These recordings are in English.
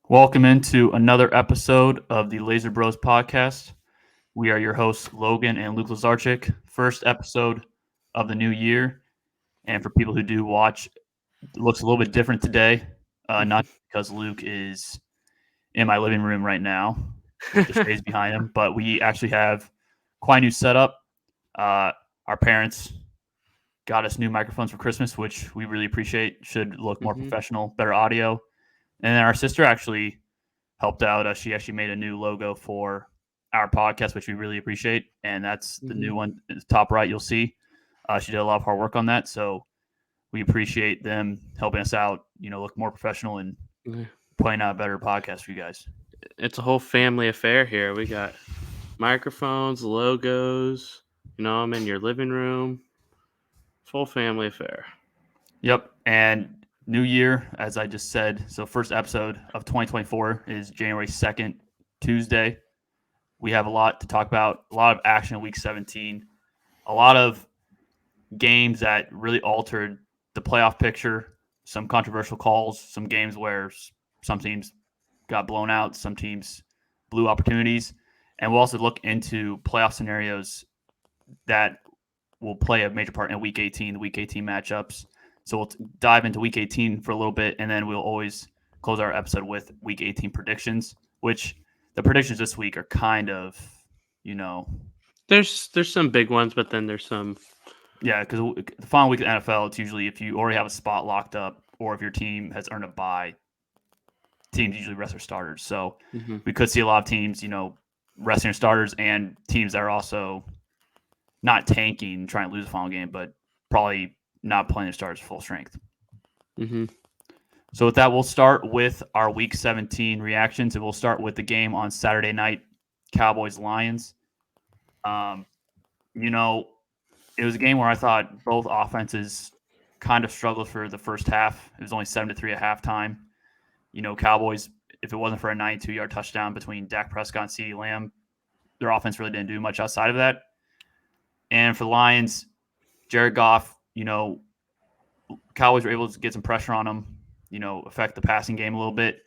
Welcome into another episode of the Laser Bros podcast. We are your hosts, Logan and Luke Lazarchik. First episode of the new year. And for people who do watch, it looks a little bit different today. Not because Luke is in my living room right now with the shades behind him, but we actually have quite a new setup. Our parents got us new microphones for Christmas, which we really appreciate. Should look more professional, better audio. And then our sister actually helped out. She actually made a new logo for our podcast, which we really appreciate. And that's the new one, top right, you'll see. She did a lot of hard work on that. So we appreciate them helping us out, look more professional and putting out a better podcast for you guys. It's a whole family affair here. We got microphones, logos, I'm in your living room. Full family affair. Yep. And new year, as I just said. So first episode of 2024 is January 2nd, Tuesday. We have a lot to talk about, a lot of action in week 17, a lot of games that really altered the playoff picture, some controversial calls, some games where some teams got blown out, some teams blew opportunities. And we'll also look into playoff scenarios that will play a major part in week 18, the week 18 matchups. So we'll dive into week 18 for a little bit, and then we'll always close our episode with week 18 predictions, which the predictions this week are kind of, There's some big ones, but then there's some. Yeah, because the final week of the NFL, it's usually if you already have a spot locked up or if your team has earned a bye, teams usually rest their starters. So we could see a lot of teams, resting their starters and teams that are also not tanking, trying to lose the final game, but probably not playing their starters full strength. So with that, we'll start with our Week 17 reactions, and we'll start with the game on Saturday night, Cowboys-Lions. It was a game where I thought both offenses kind of struggled for the first half. It was only 7-3 at halftime. Cowboys, if it wasn't for a 92-yard touchdown between Dak Prescott and CeeDee Lamb, their offense really didn't do much outside of that. And for the Lions, Jared Goff, Cowboys were able to get some pressure on him, affect the passing game a little bit.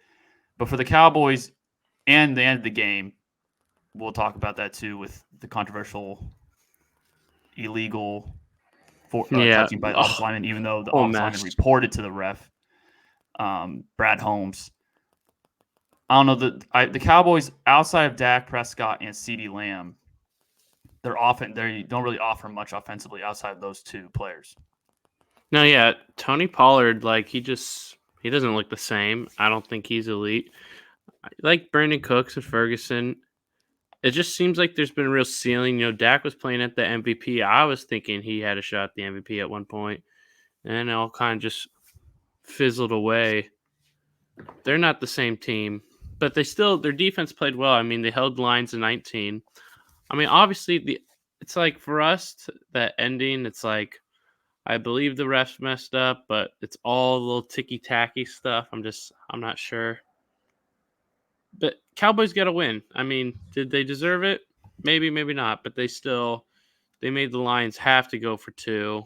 But for the Cowboys and the end of the game, we'll talk about that too with the controversial illegal touching by the offensive lineman, even though the offensive lineman reported to the ref, Brad Holmes. I don't know, the Cowboys, outside of Dak Prescott and CeeDee Lamb, they don't really offer much offensively outside of those two players. No, yeah, Tony Pollard, he doesn't look the same. I don't think he's elite. Like Brandon Cooks and Ferguson, it just seems like there's been a real ceiling. Dak was playing at the MVP. I was thinking he had a shot at the MVP at one point, and it all kind of just fizzled away. They're not the same team, but their defense played well. I mean, they held lines in 19. I mean, obviously, it's like for us, that ending, it's like, I believe the refs messed up, but it's all a little ticky-tacky stuff. I'm not sure. But Cowboys got to win. I mean, did they deserve it? Maybe, maybe not. But they made the Lions have to go for two.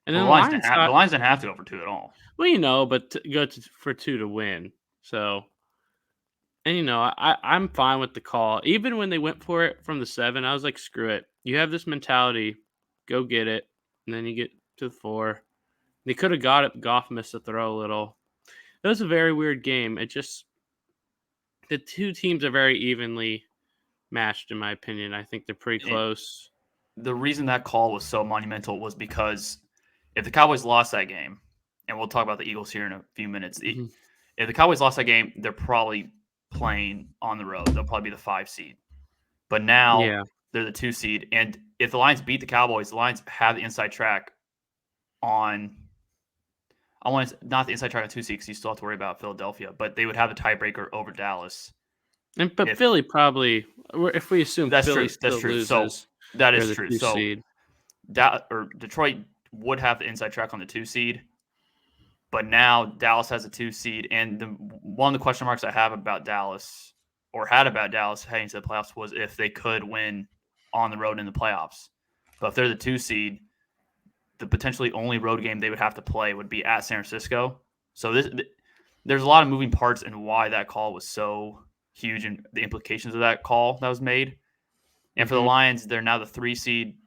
And then the Lions didn't have to go for two at all. Well, but to go for two to win. So, and I'm fine with the call. Even when they went for it from the 7, I was like, screw it. You have this mentality, go get it, and then you get to the 4. They could have got it. Goff missed the throw a little. It was a very weird game. The two teams are very evenly matched, in my opinion. I think they're pretty close. The reason that call was so monumental was because if the Cowboys lost that game, and we'll talk about the Eagles here in a few minutes, if the Cowboys lost that game, they're probably playing on the road. They'll probably be the 5 seed. But now they're the 2 seed. And if the Lions beat the Cowboys, the Lions have the inside track on – not the inside track on 2 seed because you still have to worry about Philadelphia, but they would have the tiebreaker over Dallas. But Philly probably, if we assume Philly still loses, so that is true. So seed. Detroit would have the inside track on the 2 seed, but now Dallas has a 2 seed. And one of the question marks I have about Dallas, or had about Dallas heading to the playoffs, was if they could win on the road in the playoffs. But if they're the 2 seed, the potentially only road game they would have to play would be at San Francisco. So there's a lot of moving parts and why that call was so huge and the implications of that call that was made. And for the Mm-hmm. Lions, they're now the 3 seed,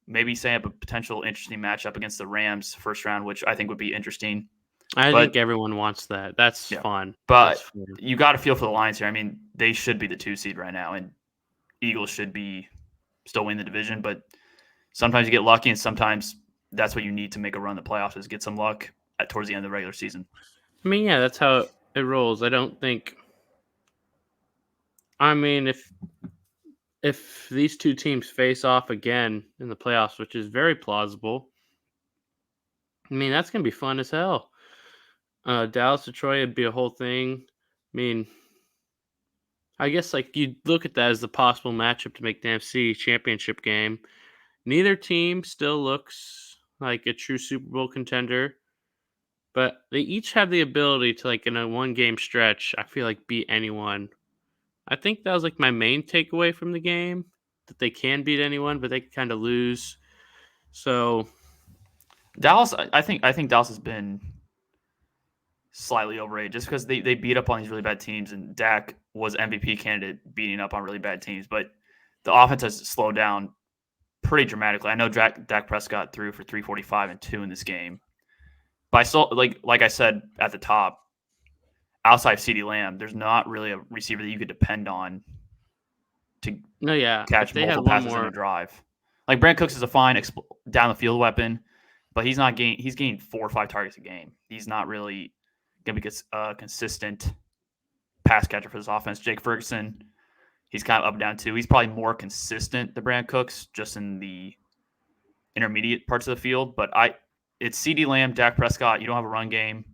maybe setting up a potential interesting matchup against the Rams first round, which I think would be interesting. I But think everyone wants that. That's yeah, fun. That's but fun. you got to feel for the Lions here. I mean, they should be the 2 seed right now, and Eagles should be still win the division. But sometimes you get lucky, and sometimes that's what you need to make a run in the playoffs is get some luck towards the end of the regular season. I mean, yeah, that's how it rolls. I don't think. I mean, if these two teams face off again in the playoffs, which is very plausible, I mean that's gonna be fun as hell. Dallas Detroit would be a whole thing. I mean, I guess like you look at that as the possible matchup to make the NFC Championship game. Neither team still looks like a true Super Bowl contender, but they each have the ability to like in a one game stretch. I feel like beat anyone. I think that was like my main takeaway from the game that they can beat anyone, but they can kind of lose. So Dallas, I think Dallas has been slightly overrated just because they beat up on these really bad teams, and Dak was MVP candidate beating up on really bad teams, but the offense has slowed down pretty dramatically. I know Dak Prescott threw for 345 and 2 in this game, but I still like I said at the top, outside of CeeDee Lamb, there's not really a receiver that you could depend on to no, yeah, if catch they had multiple one passes in a more, drive. Like Brand Cooks is a fine down the field weapon, but he's getting 4 or 5 targets a game. He's not really going to be a consistent pass catcher for this offense. Jake Ferguson, he's kind of up and down too. He's probably more consistent than Brand Cooks, just in the intermediate parts of the field. But it's CeeDee Lamb, Dak Prescott. You don't have a run game.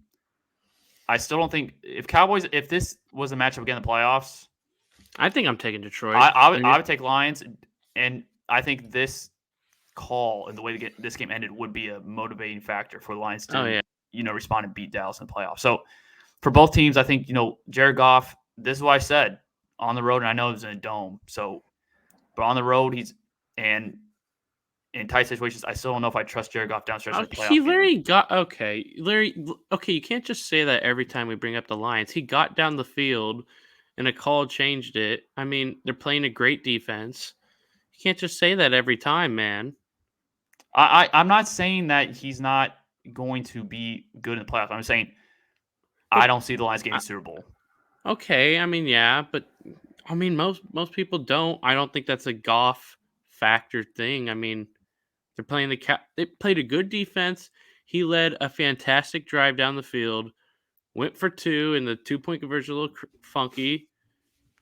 I still don't think if this was a matchup again in the playoffs, I think I'm taking Detroit. I would take Lions, and I think this call and the way this game ended would be a motivating factor for the Lions Oh to yeah, respond and beat Dallas in the playoffs. So for both teams, I think Jared Goff. This is what I said on the road, and I know it's in a dome. So, but on the road, he's and in tight situations, I still don't know if I trust Jared Goff downstairs in a he playoff game. literally got okay. Larry, okay, you can't just say that every time we bring up the Lions. He got down the field, and a call changed it. I mean, they're playing a great defense. You can't just say that every time, man. I'm not saying that he's not going to be good in the playoffs. I'm saying I But don't see the Lions getting I, a Super Bowl. okay, I mean, yeah, but I mean, most people don't. I don't think that's a Goff factor thing. I mean, they're playing They played a good defense. He led a fantastic drive down the field. Went for 2, and the 2-point conversion a little funky.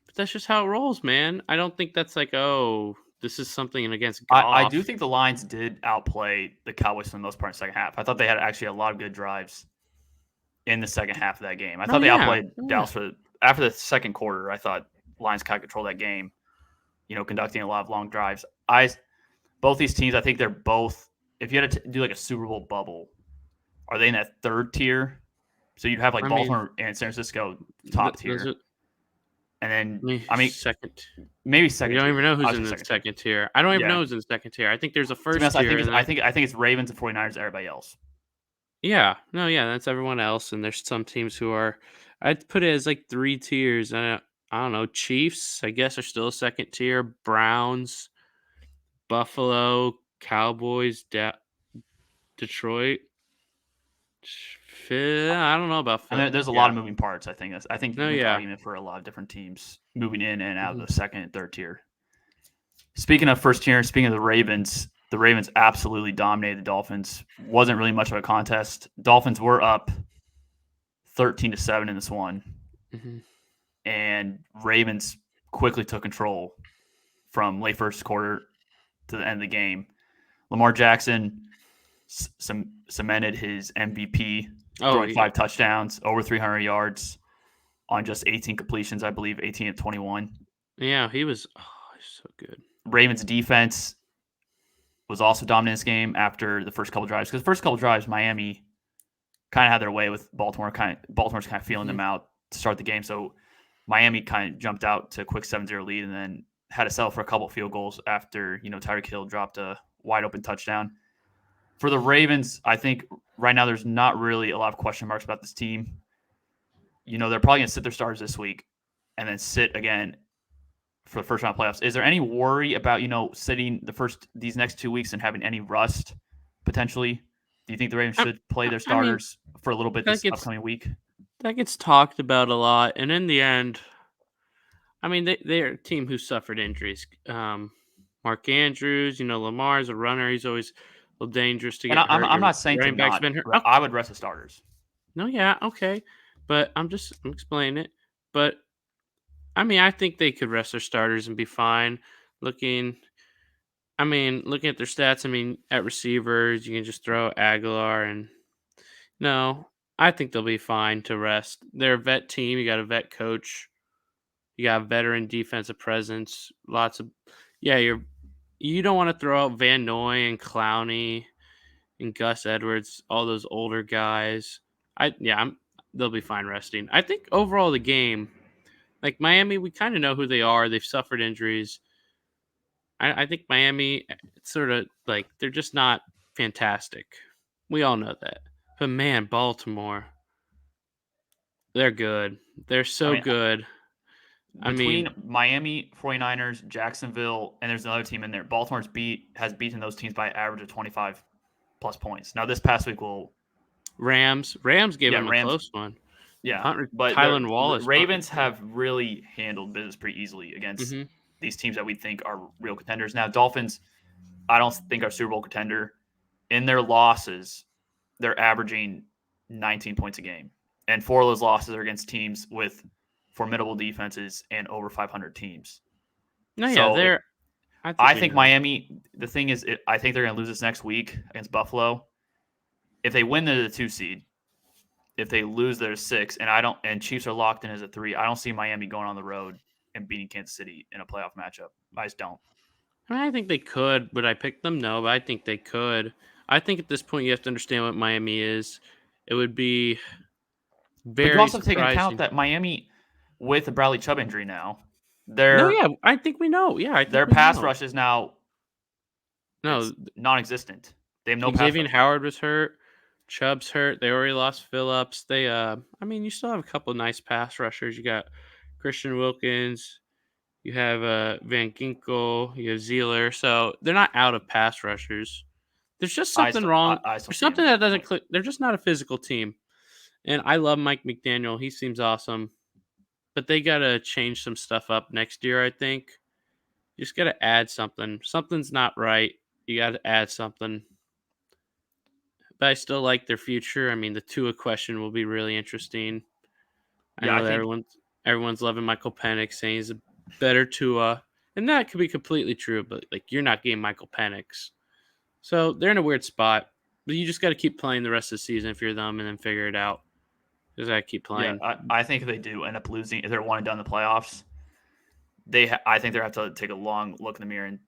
But that's just how it rolls, man. I don't think that's like, oh, this is something against I do Goff. think the Lions did outplay the Cowboys for the most part in the second half. I thought they had actually a lot of good drives in the second half of that game. I Oh thought they yeah, outplayed oh, yeah. Dallas after the second quarter. I thought Lions kind of controlled that game, conducting a lot of long drives. Both these teams, I think they're both. If you had to do like a Super Bowl bubble, are they in that third tier? So you'd have like I mean, Baltimore and San Francisco top those tier, are and then me I mean second. maybe We second don't tier. even know I who's was in gonna the second tier. second tier. I don't even Yeah. know who's in the second tier. I think there's a To be first honest, tier, and I then think I think it's Ravens and 49ers. Everybody else. yeah, no, yeah, that's everyone else. And there's some teams who are, I'd put it as like 3 tiers. I don't know. Chiefs, I guess, are still a second tier. Browns, Buffalo, Cowboys, Detroit. I don't know about And Phil. there's a lot Yeah. of moving parts. I think you No, can make an yeah. argument for a lot of different teams moving in and out Mhm. of the second and third tier. Speaking of first tier, speaking of the Ravens absolutely dominated the Dolphins. Wasn't really much of a contest. Dolphins were up 13-7 in this one, Mhm. and Ravens quickly took control from late first quarter to the end of the game. Lamar Jackson cemented his MVP, Oh, throwing 5 touchdowns, over 300 yards on just 18 completions, I believe, 18 of 21. yeah, he was so good. Ravens defense was also dominant in this game after the first couple drives. Because the first couple drives, Miami kind of had their way with Baltimore. Baltimore's kind of feeling them Mhm. out to start the game. So Miami kind of jumped out to a quick 7-0 lead and then had to settle for a couple field goals after, Tyreek Hill dropped a wide open touchdown. For the Ravens, I think right now there's not really a lot of question marks about this team. they're probably going to sit their starters this week and then sit again for the first round of playoffs. Is there any worry about, sitting these next 2 weeks and having any rust potentially? Do you think the Ravens I, should play their I mean, starters for a little bit that this gets upcoming week? that gets talked about a lot, and in the end, I mean, they're a team who suffered injuries. Mark Andrews, Lamar's a runner. He's always a little dangerous to And get hurt. I'm Your not saying to running back's not. been hurt. Oh, I would rest the starters. no, yeah, okay. But I'm explaining it. But I mean, I think they could rest their starters and be fine. Looking, looking at their stats, at receivers, you can just throw Aguilar and no, I think they'll be fine to rest. They're a vet team. You got a vet coach. You got veteran defensive presence. Lots of, yeah. You don't want to throw out Van Noy and Clowney and Gus Edwards, all those older guys. They'll be fine resting. I think overall the game, like Miami, we kind of know who they are. They've suffered injuries. I think Miami, it's sort of like they're just not fantastic. We all know that. But man, Baltimore, they're good. They're I so mean, good. I between mean, Miami, 49ers, Jacksonville, and there's another team in there, has beaten those teams by an average of 25 plus points. Now, this past week Rams gave them a Rams, close one. yeah, but Tylan the Wallace. Ravens have really handled business pretty easily against Mm-hmm. these teams that we think are real contenders. Now, Dolphins, I don't think are Super Bowl contender. In their losses, they're averaging 19 points a game, and 4 of those losses are against teams with formidable defenses and over 500 teams. No, yeah, So I think we know. Miami. The thing is, I think they're going to lose this next week against Buffalo. If they win, they're the 2 seed. If they lose, they're 6, and Chiefs are locked in as a 3. I don't see Miami going on the road and beating Kansas City in a playoff matchup. I just don't. I think they could. Would I pick them? No, but I think they could. I think at this point you have to understand what Miami is. It would be But you very also take into account surprising. that Miami, with the Bradley Chubb injury now, No, their yeah, I think we know. Yeah, I think their we pass know. rush is now No, it's non-existent. They have no pass Xavier rush. Howard was hurt. Chubb's hurt. They already lost Phillips. You still have a couple of nice pass rushers. You got Christian Wilkins. You have Van Ginkel. You have Zeeler. So they're not out of pass rushers. There's just something wrong. I still There's see something him. that doesn't click. They're just not a physical team. And I love Mike McDaniel. He seems awesome. But they got to change some stuff up next year, I think. You just got to add something. Something's not right. You got to add something. But I still like their future. The Tua question will be really interesting. I Yeah, I know that think everyone's loving Michael Penix, saying he's a better Tua. And that could be completely true, but like you're not getting Michael Penix. So they're in a weird spot. But you just got to keep playing the rest of the season if you're them and then figure it out. Just got to keep yeah, playing. I think if they do end up losing, if they're one and done in the playoffs, I think they have to take a long look in the mirror and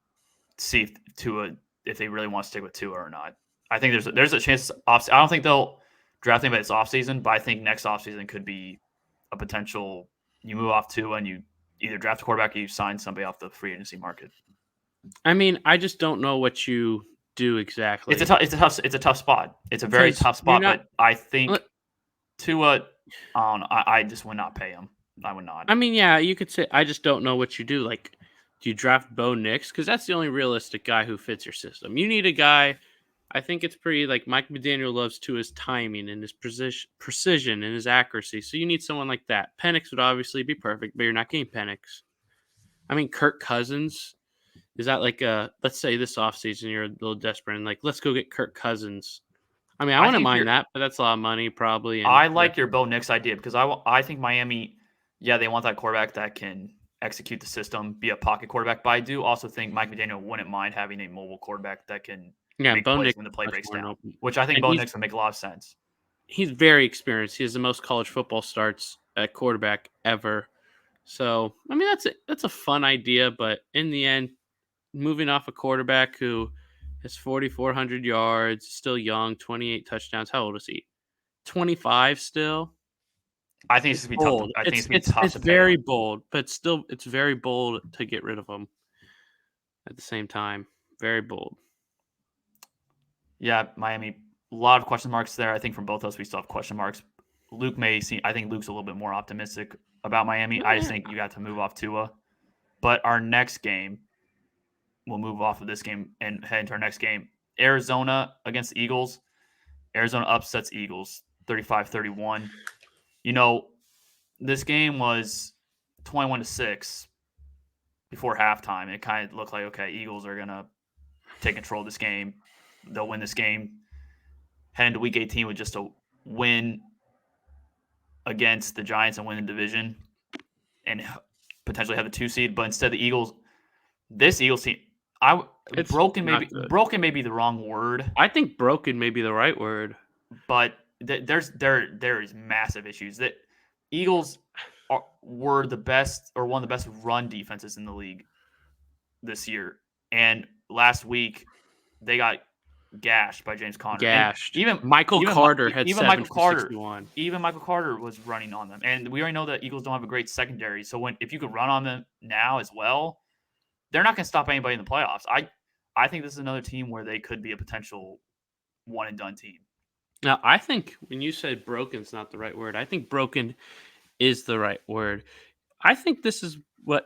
see if they really want to stick with Tua or not. I think there's a chance I don't think they'll draft anybody this offseason, but I think next offseason could be a potential. You move off Tua and you either draft a quarterback or you sign somebody off the free agency market. I just don't know what you do exactly. It's a tough spot. It's a very tough spot, but I think Tua, I just would not pay him. I would not. Yeah, you could say I just don't know what you do. Like, do you draft Bo Nix? Because that's the only realistic guy who fits your system. You need a guy. I think it's pretty like Mike McDaniel loves to his timing and his precision and his accuracy. So you need someone like that. Penix would obviously be perfect, but you're not getting Penix. Kirk Cousins. Is that like let's say this offseason you're a little desperate and like, let's go get Kirk Cousins. I wouldn't mind that, but that's a lot of money probably. And I like your Bo Nix idea because I think Miami, yeah, they want that quarterback that can execute the system, be a pocket quarterback. But I do also think Mike McDaniel wouldn't mind having a mobile quarterback that can make Bo plays Nix when the play breaks down, open. which I think And Bo Nix would make a lot of sense. he's very experienced. He has the most college football starts at quarterback ever. So that's a fun idea, but in the end, moving off a quarterback who has 4,400 yards, still young, 28 touchdowns. How old is he? 25 still. I think it's gonna be tough. I think it's gonna be tough It's to pay very him. bold, but still, it's very bold to get rid of him. At the same time, very bold. Yeah, Miami. A lot of question marks there. I think from both of us, we still have question marks. Luke may see. I think Luke's a little bit more optimistic about Miami. I just Eh, think you got to move off Tua. But our next game, we'll move off of this game and head into our next game. Arizona against the Eagles. Arizona upsets Eagles 35-31. You know, this game was 21-6 before halftime. It kind of looked like, okay, Eagles are going to take control of this game. They'll win this game. Head into week 18 with just a win against the Giants and win the division and potentially have the 2 seed. But instead, the Eagles, this Eagles team, it's not good. broken may be the wrong word, I think broken may be the right word. but there is massive issues. That Eagles were the best or one of the best run defenses in the league this year, and last week they got gashed by James Conner, and Gashed. Michael Carter had even 7 Michael for Carter 61. even Michael Carter was running on them, and we already know that Eagles don't have a great secondary. So if you could run on them now as well, they're not going to stop anybody in the playoffs. I think this is another team where they could be a potential one and done team. Now, I think when you said broken's not the right word, I think broken is the right word. I think this is what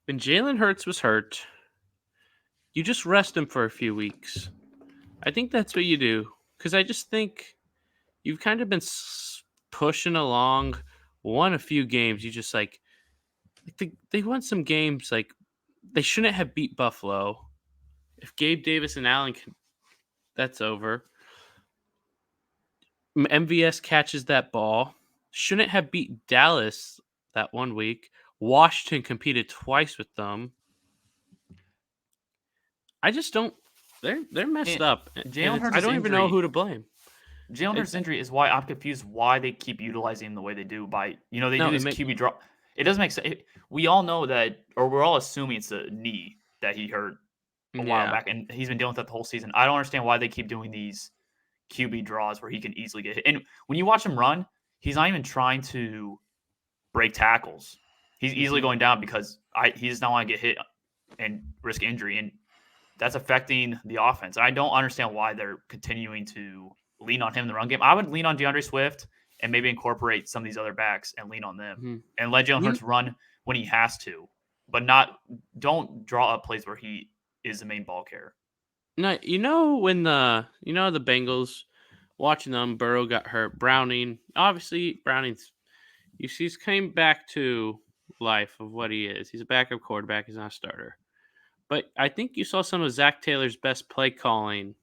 when Jalen Hurts was hurt, you just rest him for a few weeks. I think that's what you do because I just think you've kind of been pushing along, won a few games. You just like they won some games like they shouldn't have beat Buffalo. If Gabe Davis and Allen can, that's over. MVS catches that ball. Shouldn't have beat Dallas that 1 week. Washington competed twice with them. I just don't. They're messed And up, Jalen and I Hurts' don't even know injury, who to blame. Jalen Hurts' injury is why I'm confused why they keep utilizing him the way they do. By they No, do this QB draw. It doesn't make sense. We all know that, or we're all assuming it's a knee that he hurt a while yeah. back, and he's been dealing with that the whole season. I don't understand why they keep doing these QB draws where he can easily get hit. And when you watch him run, he's not even trying to break tackles. He's easily going down because he does not want to get hit and risk injury, and that's affecting the offense. I don't understand why they're continuing to lean on him in the run game. I would lean on DeAndre Swift and maybe incorporate some of these other backs and lean on them and let Jalen Hurts run when he has to, but don't draw up plays where he is the main ball carrier. No, when the Bengals watching them, Burrow got hurt. Browning's he's came back to life of what he is. He's a backup quarterback. He's not a starter. But I think you saw some of Zach Taylor's best play calling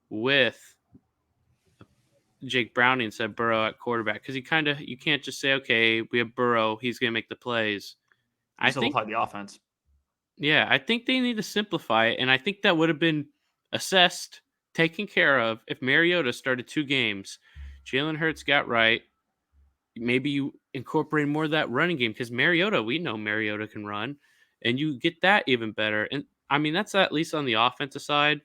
with Jake Browning said Burrow at quarterback because you can't just say, okay, we have Burrow, he's gonna make the plays. You I still think apply the offense. Yeah, I think they need to simplify it, and I think that would have been assessed, taken care of if Mariota started 2 games. Jalen Hurts got right. Maybe you incorporate more of that running game because we know Mariota can run, and you get that even better. And I mean, that's at least on the offensive side.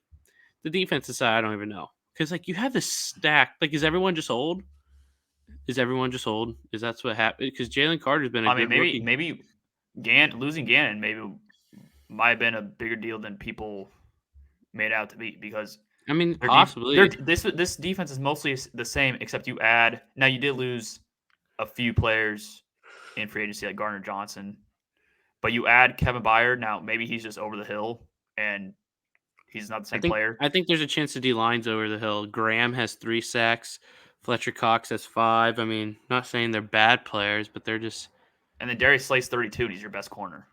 The defensive side, I don't even know because you have this stack. Is everyone just old? Is everyone just old? Is that's what happened? Because Jalen Carter's been a I mean, good rookie. maybe losing Gannon maybe might have been a bigger deal than people made out to be because I mean, possibly. this defense is mostly the same except you add. Now you did lose a few players in free agency like Gardner Johnson, but you add Kevin Byard. Now maybe he's just over the hill and he's not the same player. I think there's a chance the D line's over the hill. Graham has 3 sacks. Fletcher Cox has 5. I mean, not saying they're bad players, but they're just. And then Darius Slay's 32, and he's your best corner.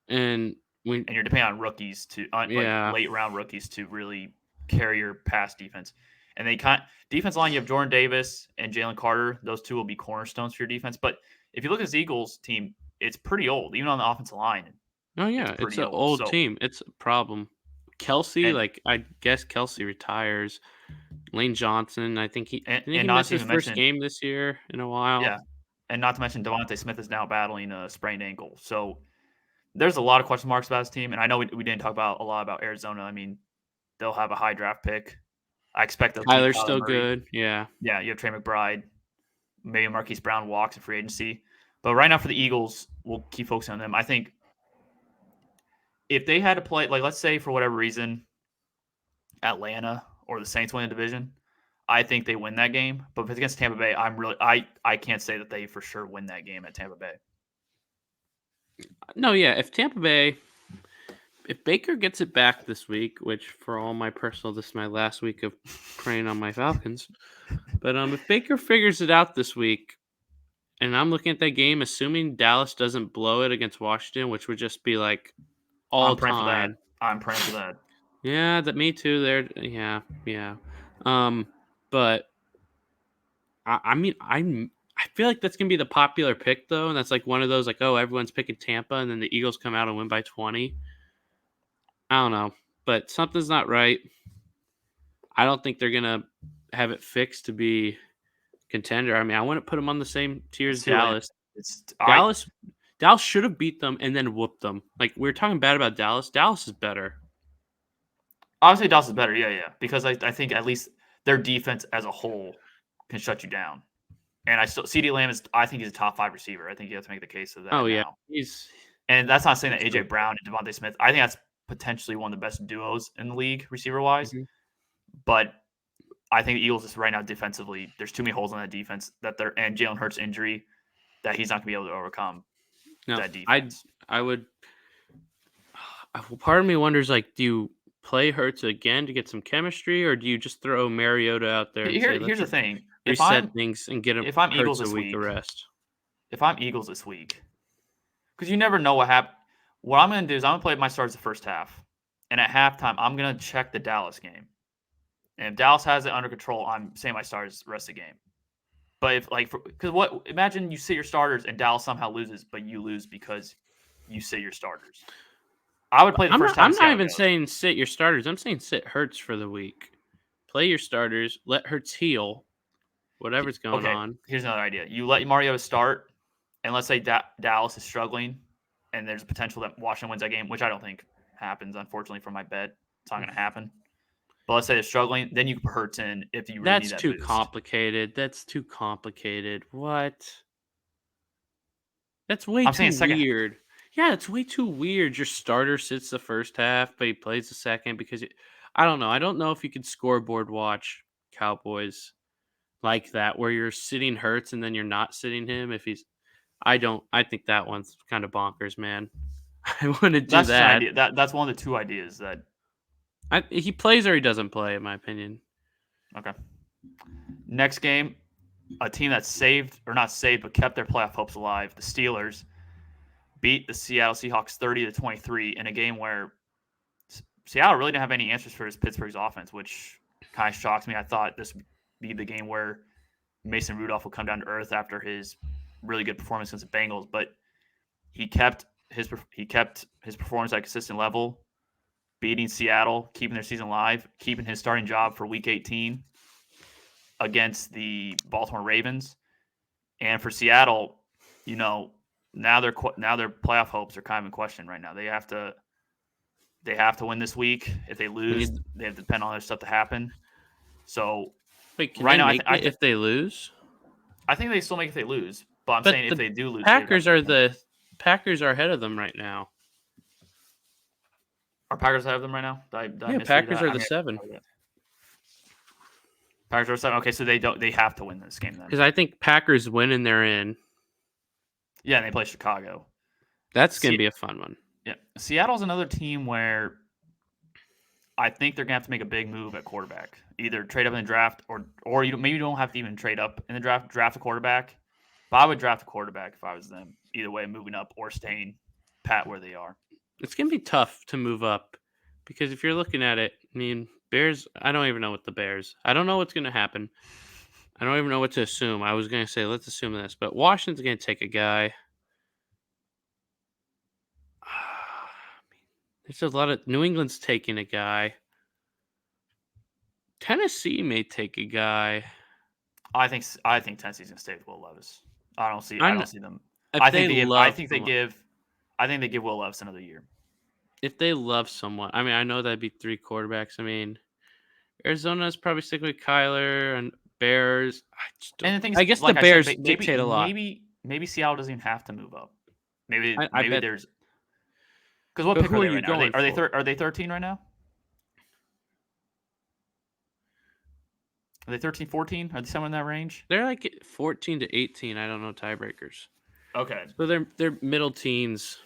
And you're depending on rookies like late round rookies to really carry your pass defense. And defense line, you have Jordan Davis and Jalen Carter. Those two will be cornerstones for your defense. But if you look at this Eagles team, it's pretty old, even on the offensive line. Oh yeah, it's an old team. It's a problem. Kelsey, I guess Kelsey retires. Lane Johnson, I think he missed his first game this year in a while. Yeah, and not to mention Devontae Smith is now battling a sprained ankle. So there's a lot of question marks about his team, and I know we didn't talk a lot about Arizona. I mean, they'll have a high draft pick. I expect they'll Tyler's still good. Yeah. Yeah, you have Trey McBride. Maybe Marquise Brown walks in free agency. But right now for the Eagles, we'll keep focusing on them. I think if they had to play, let's say for whatever reason, Atlanta or the Saints win the division, I think they win that game. But if it's against Tampa Bay, I can't say that they for sure win that game at Tampa Bay. No, yeah. If Baker gets it back this week, which for all my personal, this is my last week of praying on my Falcons. But if Baker figures it out this week, and I'm looking at that game, assuming Dallas doesn't blow it against Washington, which would just be like all I'm praying for that. time. I'm praying for that. Yeah, that me too. Yeah. But I mean, I feel like that's gonna be the popular pick though, and that's like one of those like, oh, everyone's picking Tampa, and then the Eagles come out and win by 20. I don't know, but something's not right. I don't think they're gonna have it fixed to be contender. I mean, I wouldn't put them on the same tier as It's too late. Dallas. It's Dallas should have beat them and then whooped them. Like we were talking bad about Dallas. Dallas is better. obviously Dallas is better. Yeah. Because I think at least their defense as a whole can shut you down. And CeeDee Lamb I think he's a top 5 receiver. I think you have to make the case of that Oh yeah, now. he's And that's not saying that That's AJ true. Brown and Devontae Smith. I think that's potentially one of the best duos in the league receiver wise. Mhm. But I think the Eagles is right now defensively. There's too many holes in that defense and Jalen Hurts injury that he's not gonna be able to overcome no. that defense. I would. Part of me wonders like, do you play Hurts again to get some chemistry, or do you just throw Mariota out there and say let's Here's the thing: reset things and get him if I'm Eagles Hurts a this week of week, rest? because you never know what happened. What I'm gonna do is I'm gonna play my starters the first half, and at halftime I'm gonna check the Dallas game. And if Dallas has it under control, I'm saying my starters the rest of the game. But imagine you sit your starters and Dallas somehow loses, but you lose because you sit your starters. I would play the first time. I'm not even saying sit your starters. I'm saying sit Hurts for the week. Play your starters. Let Hurts heal. Whatever's going on. Here's another idea. You let Mariota start, and let's say Dallas is struggling, and there's a potential that Washington wins that game, which I don't think happens, unfortunately, for my bet. It's not going to happen. But let's say they're struggling, then you can put Hurts in if you really need that That's too boost. complicated. That's too complicated. What? That's way I'm too saying weird. Yeah, it's way too weird. Your starter sits the first half, but he plays the second because I don't know. I don't know if you could scoreboard watch Cowboys like that, where you're sitting Hurts and then you're not sitting him if he's. I think that one's kind of bonkers, man. I want to do That's that. an idea. That's one of the two ideas that He plays or he doesn't play, in my opinion. Okay. Next game, a team that saved or not saved but kept their playoff hopes alive. The Steelers beat the Seattle Seahawks 30-23 in a game where Seattle really didn't have any answers for Pittsburgh's offense, which kind of shocks me. I thought this would be the game where Mason Rudolph would come down to earth after his really good performance against the Bengals, but he kept his performance at a consistent level, beating Seattle, keeping their season alive, keeping his starting job for Week 18 against the Baltimore Ravens. And for Seattle, now their playoff hopes are kind of in question right now. They have to win this week. If they lose, they have to depend on other stuff to happen. So Wait, can right now, if they lose, I think they still make it if they lose. But I'm saying if they do lose, Packers are ahead of them right now. Are Packers ahead of them right now? Packers are the 7. Packers are 7. Okay, so they have to win this game then. Because I think Packers win and they're in. Yeah, and they play Chicago. That's going to be a fun one. Yeah, Seattle's another team where I think they're going to have to make a big move at quarterback. Either trade up in the draft or maybe you don't have to even trade up in the draft a quarterback. But I would draft a quarterback if I was them. Either way, moving up or staying pat where they are. It's going to be tough to move up because if you're looking at it, I mean, Bears, I don't even know what the Bears. I don't know what's going to happen. I don't even know what to assume. I was going to say, let's assume this. But Washington's going to take a guy. There's a lot of New England's taking a guy. Tennessee may take a guy. I think Tennessee's gonna stay with Will Levis. I don't see them. I think they give Will Levis another year. If they love someone, I mean, I know that'd be 3 quarterbacks. I mean, Arizona's probably sticking with Kyler and Bears. I guess the Bears dictate a lot. Maybe Seattle doesn't even have to move up. Maybe there's. Because what pick are they you right now? going Are they 13 right now? Are they 13, 14? Are they somewhere in that range? They're like 14 to 18. I don't know tiebreakers. Okay. So they're middle teens.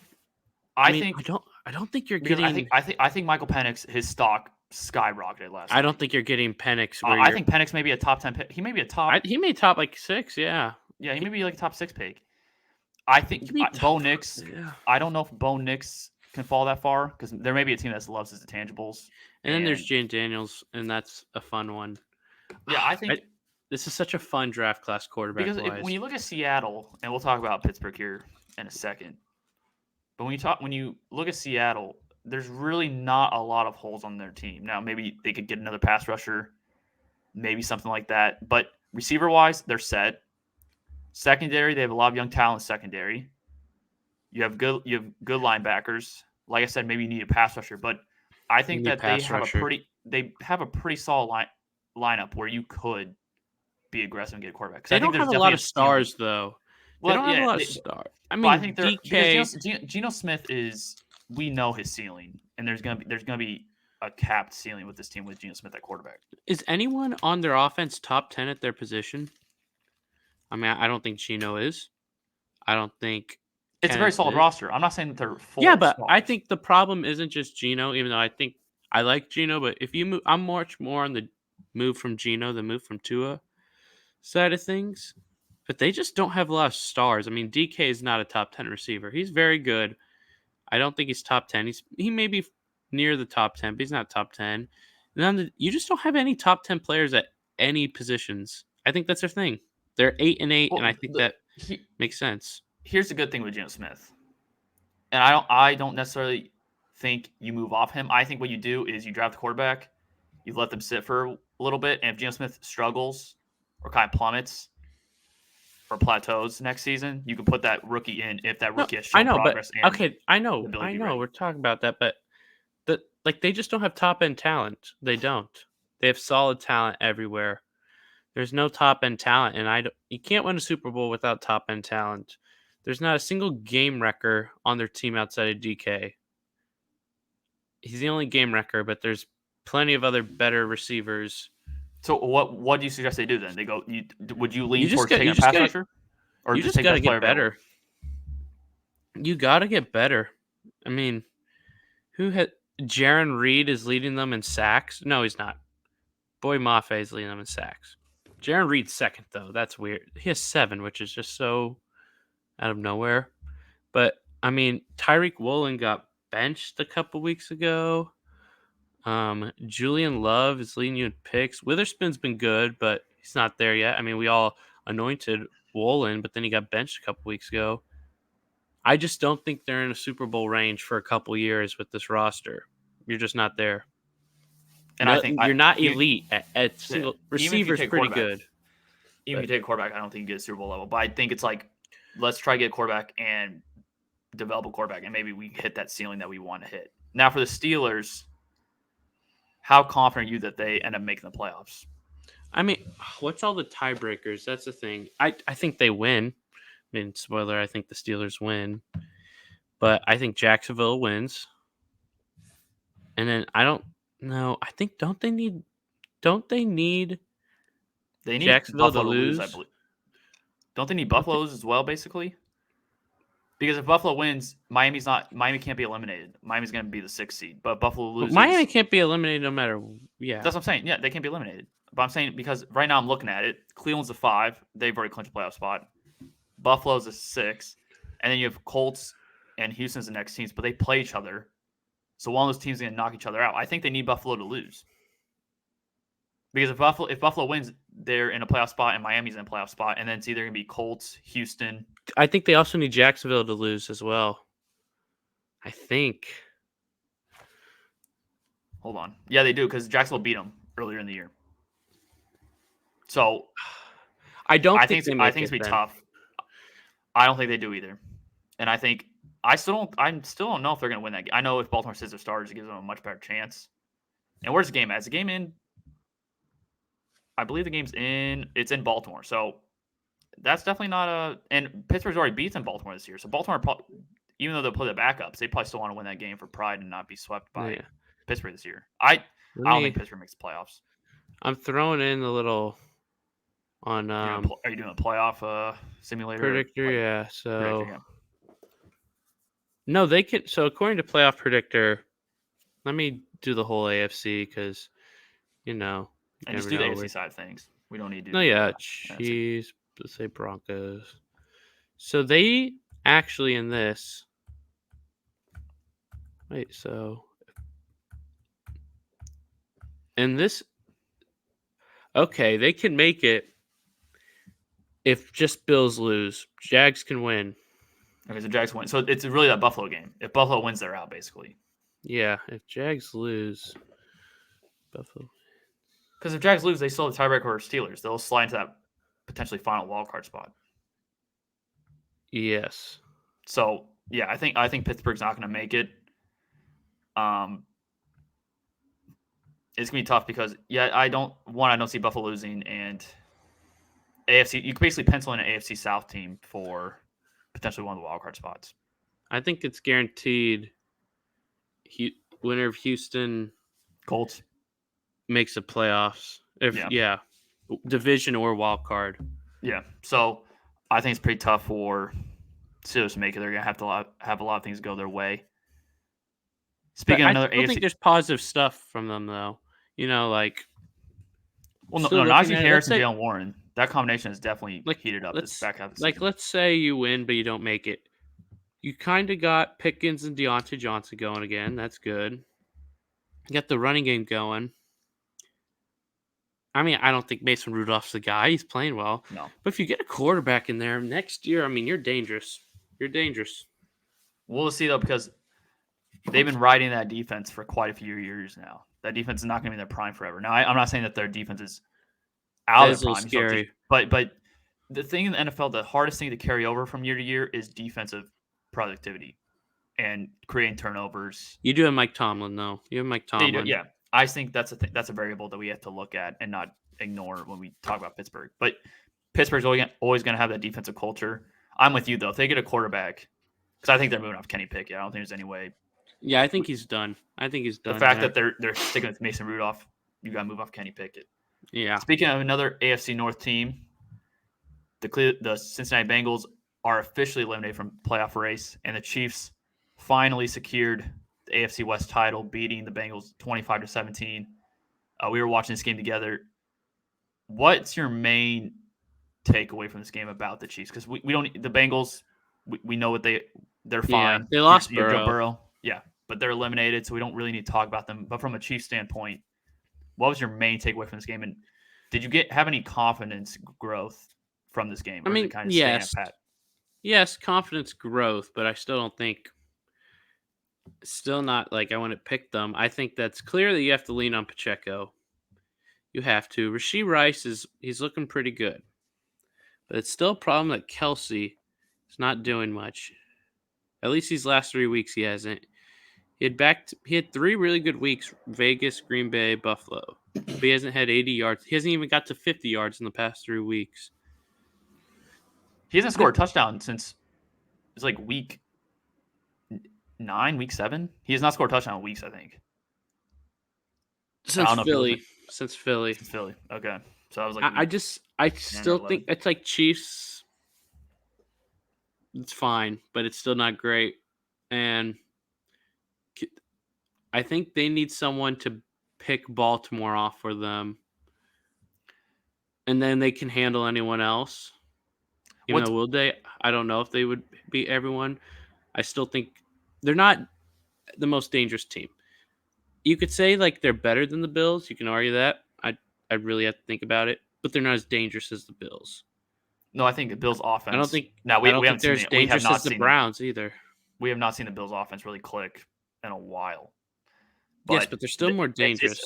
I I mean, think I don't think you're because getting I think Michael Penix, his stock skyrocketed last I night. don't think you're getting Penix where I you're think Penix may be a top 10 pick. He may be a top. he may top like 6, yeah. Yeah, he may be like a top 6 pick. I think Maybe Bo top 5, Nix. yeah. I don't know if Bo Nix can fall that far because there may be a team that loves his intangibles. And then there's Jane Daniels, and that's a fun one. Yeah, I think this is such a fun draft class quarterback because wise. when you look at Seattle, and we'll talk about Pittsburgh here in a second, but when you look at Seattle, there's really not a lot of holes on their team. Now maybe they could get another pass rusher, maybe something like that. But receiver wise, they're set. Secondary, they have a lot of young talent. Secondary, you have good linebackers. Like I said, maybe you need a pass rusher, but I You think need that they pass have rusher. a pretty solid lineup where you could be aggressive and get a quarterback. They I think don't there's have a definitely lot of ceiling. stars though. They Well, don't have a yeah, lot of stars. I but I mean, think they're DK. because Geno Smith is we know his ceiling, and there's gonna be a capped ceiling with this team with Geno Smith at quarterback. Is anyone on their offense top 10 at their position? I mean, I don't think Geno is. I don't think It's a very Kenneth solid is. roster. I'm not saying that they're full Yeah, of but I stars. think the problem isn't just Geno, even though I think I like Geno, but if you move, I'm much more on the move from Geno, the move from Tua side of things. But they just don't have a lot of stars. I mean, DK is not a top 10 receiver. He's very good. I don't think he's top 10. He may be near the top 10, but he's not top 10. And then you just don't have any top 10 players at any positions. I think that's their thing. They're 8-8, and I Well, think that makes sense. here's the good thing with Geno Smith, and I don't necessarily think you move off him. I think what you do is you draft the quarterback, you let them sit for a little bit, and if Geno Smith struggles or kind of plummets or plateaus next season, you can put that rookie in if that No, rookie has I shown know, but progress and okay, the ability to be ready. we're talking about that, but they just don't have top end talent. They don't. They have solid talent everywhere. There's no top end talent, and you can't win a Super Bowl without top end talent. There's not a single game wrecker on their team outside of DK. He's the only game wrecker, but there's plenty of other better receivers. So what do you suggest they do then? They go. Would you lean towards taking you a just pass got rusher, or you just just take got to best player get available? better. You got to get better. I mean, who had Jaron Reed is leading them in sacks? No, he's not. Boy Mafe is leading them in sacks. Jaron Reed's second though. That's weird. He has 7, which is just so out of nowhere. But I mean, Tyreek Woolen got benched a couple weeks ago. Julian Love is leading you in picks. Witherspoon's been good, but he's not there yet. I mean, we all anointed Woolen, but then he got benched a couple weeks ago. I just don't think they're in a Super Bowl range for a couple years with this roster. You're just not there. And I think you're not elite at single receivers. Pretty good. Even if you take a quarterback, I don't think you get Super Bowl level. But I think it's like, let's try to get a quarterback and develop a quarterback, and maybe we hit that ceiling that we want to hit. Now for the Steelers, how confident are you that they end up making the playoffs? I mean, what's all the tiebreakers? That's the thing. I think they win. I mean, spoiler, I think the Steelers win. But I think Jacksonville wins. And then I don't know. I think don't they need Jacksonville Buffalo to lose? I believe. Don't they need Buffalo to lose as well, basically? Because if Buffalo wins, Miami can't be eliminated. Miami's going to be the 6th seed. But Buffalo loses. Miami can't be eliminated no matter. Yeah. That's what I'm saying. Yeah, they can't be eliminated. But I'm saying because right now I'm looking at it. Cleveland's a 5. They've already clinched a playoff spot. Buffalo's a 6. And then you have Colts and Houston's the next teams, but they play each other. So one of those teams is going to knock each other out. I think they need Buffalo to lose. Because if Buffalo wins, they're in a playoff spot, and Miami's in a playoff spot, and then it's either going to be Colts, Houston. I think they also need Jacksonville to lose as well. I think. Hold on. Yeah, they do, because Jacksonville beat them earlier in the year. So I think it's going to be tough. I don't think they do either. And I still don't know if they're going to win that game. I know if Baltimore sits their starters, it gives them a much better chance. And where's the game at? Is the game in? I believe the game's in. It's in Baltimore. So that's definitely not a. And Pittsburgh's already beaten Baltimore this year. So Baltimore, even though they'll play the backups, they probably still want to win that game for pride and not be swept by Pittsburgh this year. I don't think Pittsburgh makes the playoffs. I'm throwing in the little on Are you doing a playoff simulator? predictor. Like Yeah. predictor? So Yeah. no, they can. So according to playoff predictor, let me do the whole AFC because you know And you just never do the know. AFC side of things. We don't need to No, do the yeah, NFC. Chiefs. Let's say Broncos. So they actually in this. Wait, so in this, okay, they can make it if just Bills lose. Jags can win. Okay, so Jags win. So it's really that Buffalo game. If Buffalo wins, they're out basically. Yeah, if Jags lose, Buffalo. Because if Jags lose, they still have tiebreaker over Steelers. They'll slide into that potentially final wild card spot. Yes. So yeah, I think Pittsburgh's not going to make it. It's gonna be tough because I don't see Buffalo losing, and AFC you can basically pencil in an AFC South team for potentially one of the wild card spots. I think it's guaranteed. Winner of Houston Colts, makes the playoffs. If yeah, division or wild card. yeah. So I think it's pretty tough for Steelers to make it. They're gonna have to have a lot of things go their way. But Speaking of I another still think AFC, there's positive stuff from them though. Like well, still no, looking Najee at it. Let's Harris and say Jalen Warren, that combination has definitely like heated up this let's back half of the season. let's say you win but you don't make it. You kind of got Pickens and Deontay Johnson going again. That's good. You got the running game going. I mean, I don't think Mason Rudolph's the guy. He's playing well. No, But if you get a quarterback in there next year, I mean, you're dangerous. You're dangerous. we'll see though because they've been riding that defense for quite a few years now. That defense is not going to be in their prime forever. Now, I'm not saying that their defense is out That of is a their little prime, scary. but the thing in the NFL, the hardest thing to carry over from year to year is defensive productivity and creating turnovers. You do have Mike Tomlin, though. You have Mike Tomlin. Yeah. I think that's a variable that we have to look at and not ignore when we talk about Pittsburgh. But Pittsburgh's always going to have that defensive culture. I'm with you though. If they get a quarterback, because I think they're moving off Kenny Pickett. I don't think there's any way. Yeah, I think he's done. The fact that they're sticking with Mason Rudolph, you got to move off Kenny Pickett. Yeah. Speaking of another AFC North team, the Cincinnati Bengals are officially eliminated from playoff race, and the Chiefs finally secured the AFC West title, beating the Bengals 25-17. We were watching this game together. What's your main takeaway from this game about the Chiefs? Because we don't the Bengals. We know what they're fine. Yeah, they lost You have Joe Burrow. Burrow. Yeah, but they're eliminated, so we don't really need to talk about them. But from a Chiefs standpoint, what was your main takeaway from this game? And did you have any confidence growth from this game? Or I mean, is it kind of yes. staying pat? Yes, confidence growth, but I still don't think still not like I want to pick them. I think that's clear that you have to lean on Pacheco. You have to. Rashee Rice he's looking pretty good. But it's still a problem that Kelsey is not doing much. At least these last 3 weeks he hasn't. He had 3 really good weeks: Vegas, Green Bay, Buffalo. But he hasn't had 80 yards. He hasn't even got to 50 yards in the past 3 weeks. He hasn't scored a touchdown since it's like week 9, week 7. He has not scored a touchdown in weeks, I think. Since Philly. Okay. So I was like, I still think it's like Chiefs. It's fine, but it's still not great. And I think they need someone to pick Baltimore off for them. And then they can handle anyone else. Will they? I don't know if they would beat everyone. I still think they're not the most dangerous team. You could say like they're better than the Bills. You can argue that. I'd really have to think about it. But they're not as dangerous as the Bills. No, I think the Bills' offense. I don't think. No, we haven't seen it. Dangerous as the Browns either. We have not seen the Bills' offense really click in a while. Yes, but they're still more dangerous.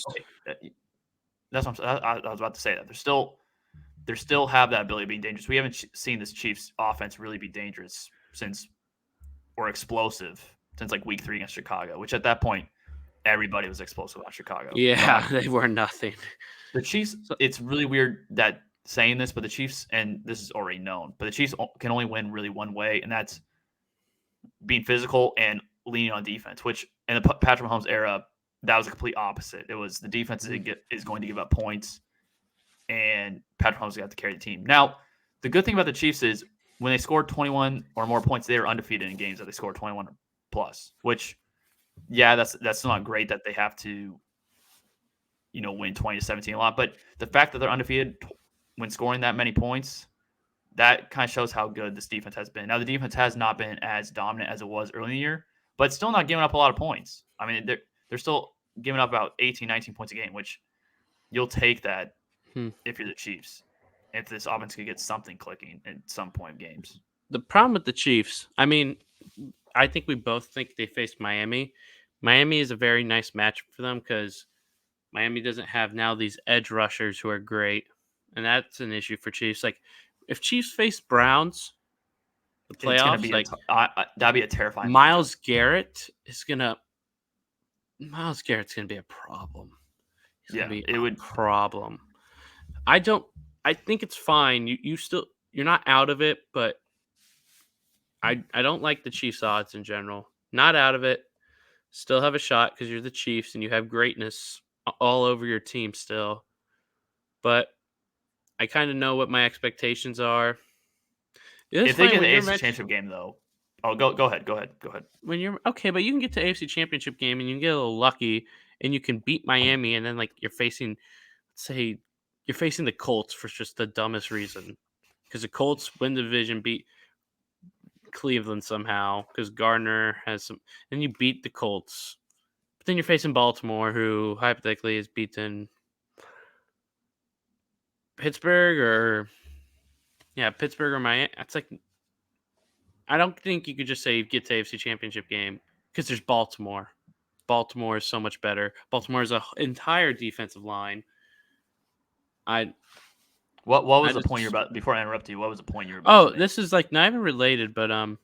That's what I was about to say. That they still have that ability of being dangerous. We haven't seen this Chiefs offense really be dangerous or explosive since like week 3 against Chicago, which at that point everybody was explosive on Chicago. Yeah, they were nothing. The Chiefs. It's really weird that saying this, but the Chiefs, and this is already known, but the Chiefs can only win really one way, and that's being physical and leaning on defense, which in the Patrick Mahomes era, that was the complete opposite. It was the defense is going to give up points. and Patrick Mahomes got to carry the team. Now, the good thing about the Chiefs is when they scored 21 or more points, they were undefeated in games that they scored 21 plus. Which, yeah, that's not great that they have to, win 20-17 a lot. But the fact that they're undefeated when scoring that many points, that kind of shows how good this defense has been. Now, the defense has not been as dominant as it was early in the year, but still not giving up a lot of points. I mean, they're still giving up about 18, 19 points a game, which you'll take that if you're the Chiefs. If this offense could get something clicking at some point in games. The problem with the Chiefs, I mean, I think we both think they faced Miami. Miami is a very nice match for them because Miami doesn't have now these edge rushers who are great, and that's an issue for Chiefs. Like, if Chiefs face Browns, the It's gonna playoffs, be like that'd be a terrifying. Miles Garrett's gonna be a problem. He's gonna be a problem. I think it's fine. You're not out of it, but I don't like the Chiefs odds in general. Not out of it. Still have a shot because you're the Chiefs and you have greatness all over your team still. But I kind of know what my expectations are. If they get the AFC Championship game, though, go ahead. When you're okay, but you can get to AFC Championship game and you can get a little lucky and you can beat Miami, and then like you're facing, let's say, you're facing the Colts for just the dumbest reason because the Colts win the division, beat Cleveland somehow because Gardner has some, and you beat the Colts, but then you're facing Baltimore, who hypothetically has beaten Pittsburgh or Miami. It's like I don't think you could just say get to AFC Championship game because there's Baltimore. Baltimore is so much better. Baltimore is an entire defensive line. What was the point you're about? Before I interrupt you, what was the point you're about? Oh, this is like not even related, but have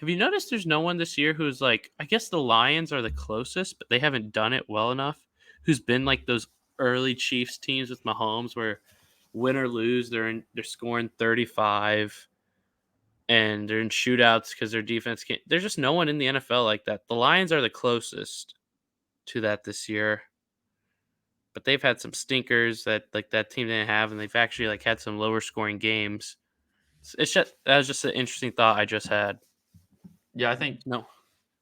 you noticed there's no one this year who's like, I guess the Lions are the closest, but they haven't done it well enough. Who's been like those early Chiefs teams with Mahomes where win or lose, they're scoring 35 and they're in shootouts because their defense can't. There's just no one in the NFL like that. The Lions are the closest to that this year. But they've had some stinkers that like that team didn't have, and they've actually like had some lower scoring games. That was just an interesting thought I just had. Yeah, I think no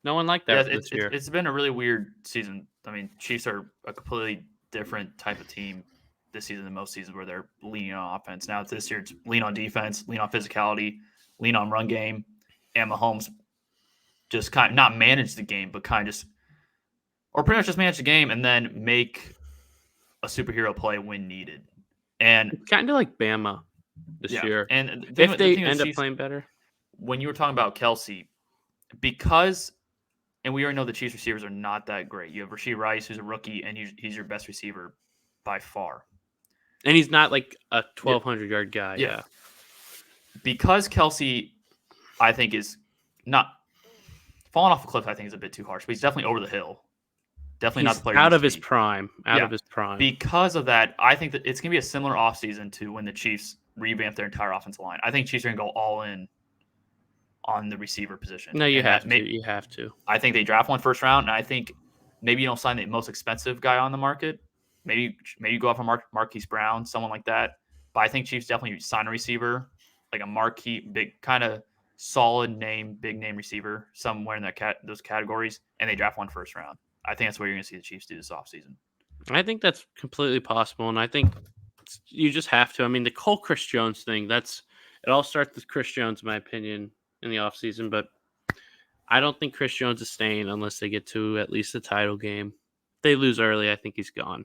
one liked that this year. It's been a really weird season. I mean, Chiefs are a completely different type of team this season than most seasons where they're leaning on offense. Now this year it's lean on defense, lean on physicality, lean on run game, and Mahomes just kind of not manage the game, but kind of just, or pretty much just manage the game and then make a superhero play when needed. And it's kind of like Bama this year. And if they end up playing better. When you were talking about Kelsey, because, and we already know the Chiefs receivers are not that great. You have Rashee Rice, who's a rookie, and he's your best receiver by far. And he's not like a 1,200-yard guy. Yeah. Because Kelsey, I think, is not falling off a cliff, I think is a bit too harsh, but he's definitely over the hill. Definitely not the player out of his prime. Of his prime. Because of that, I think that it's going to be a similar offseason to when the Chiefs revamp their entire offensive line. I think Chiefs are going to go all in on the receiver position. No, you have to. You have to. I think they draft one first round, and I think maybe you don't sign the most expensive guy on the market. Maybe you go off of Marquise Brown, someone like that. But I think Chiefs definitely sign a receiver, like a marquee, big kind of solid name, big name receiver, somewhere in those categories, and they draft one first round. I think that's what you're going to see the Chiefs do this offseason. I think that's completely possible, and I think you just have to. I mean, the whole Chris Jones thing, it all starts with Chris Jones, in my opinion, in the offseason, but I don't think Chris Jones is staying unless they get to at least the title game. If they lose early, I think he's gone.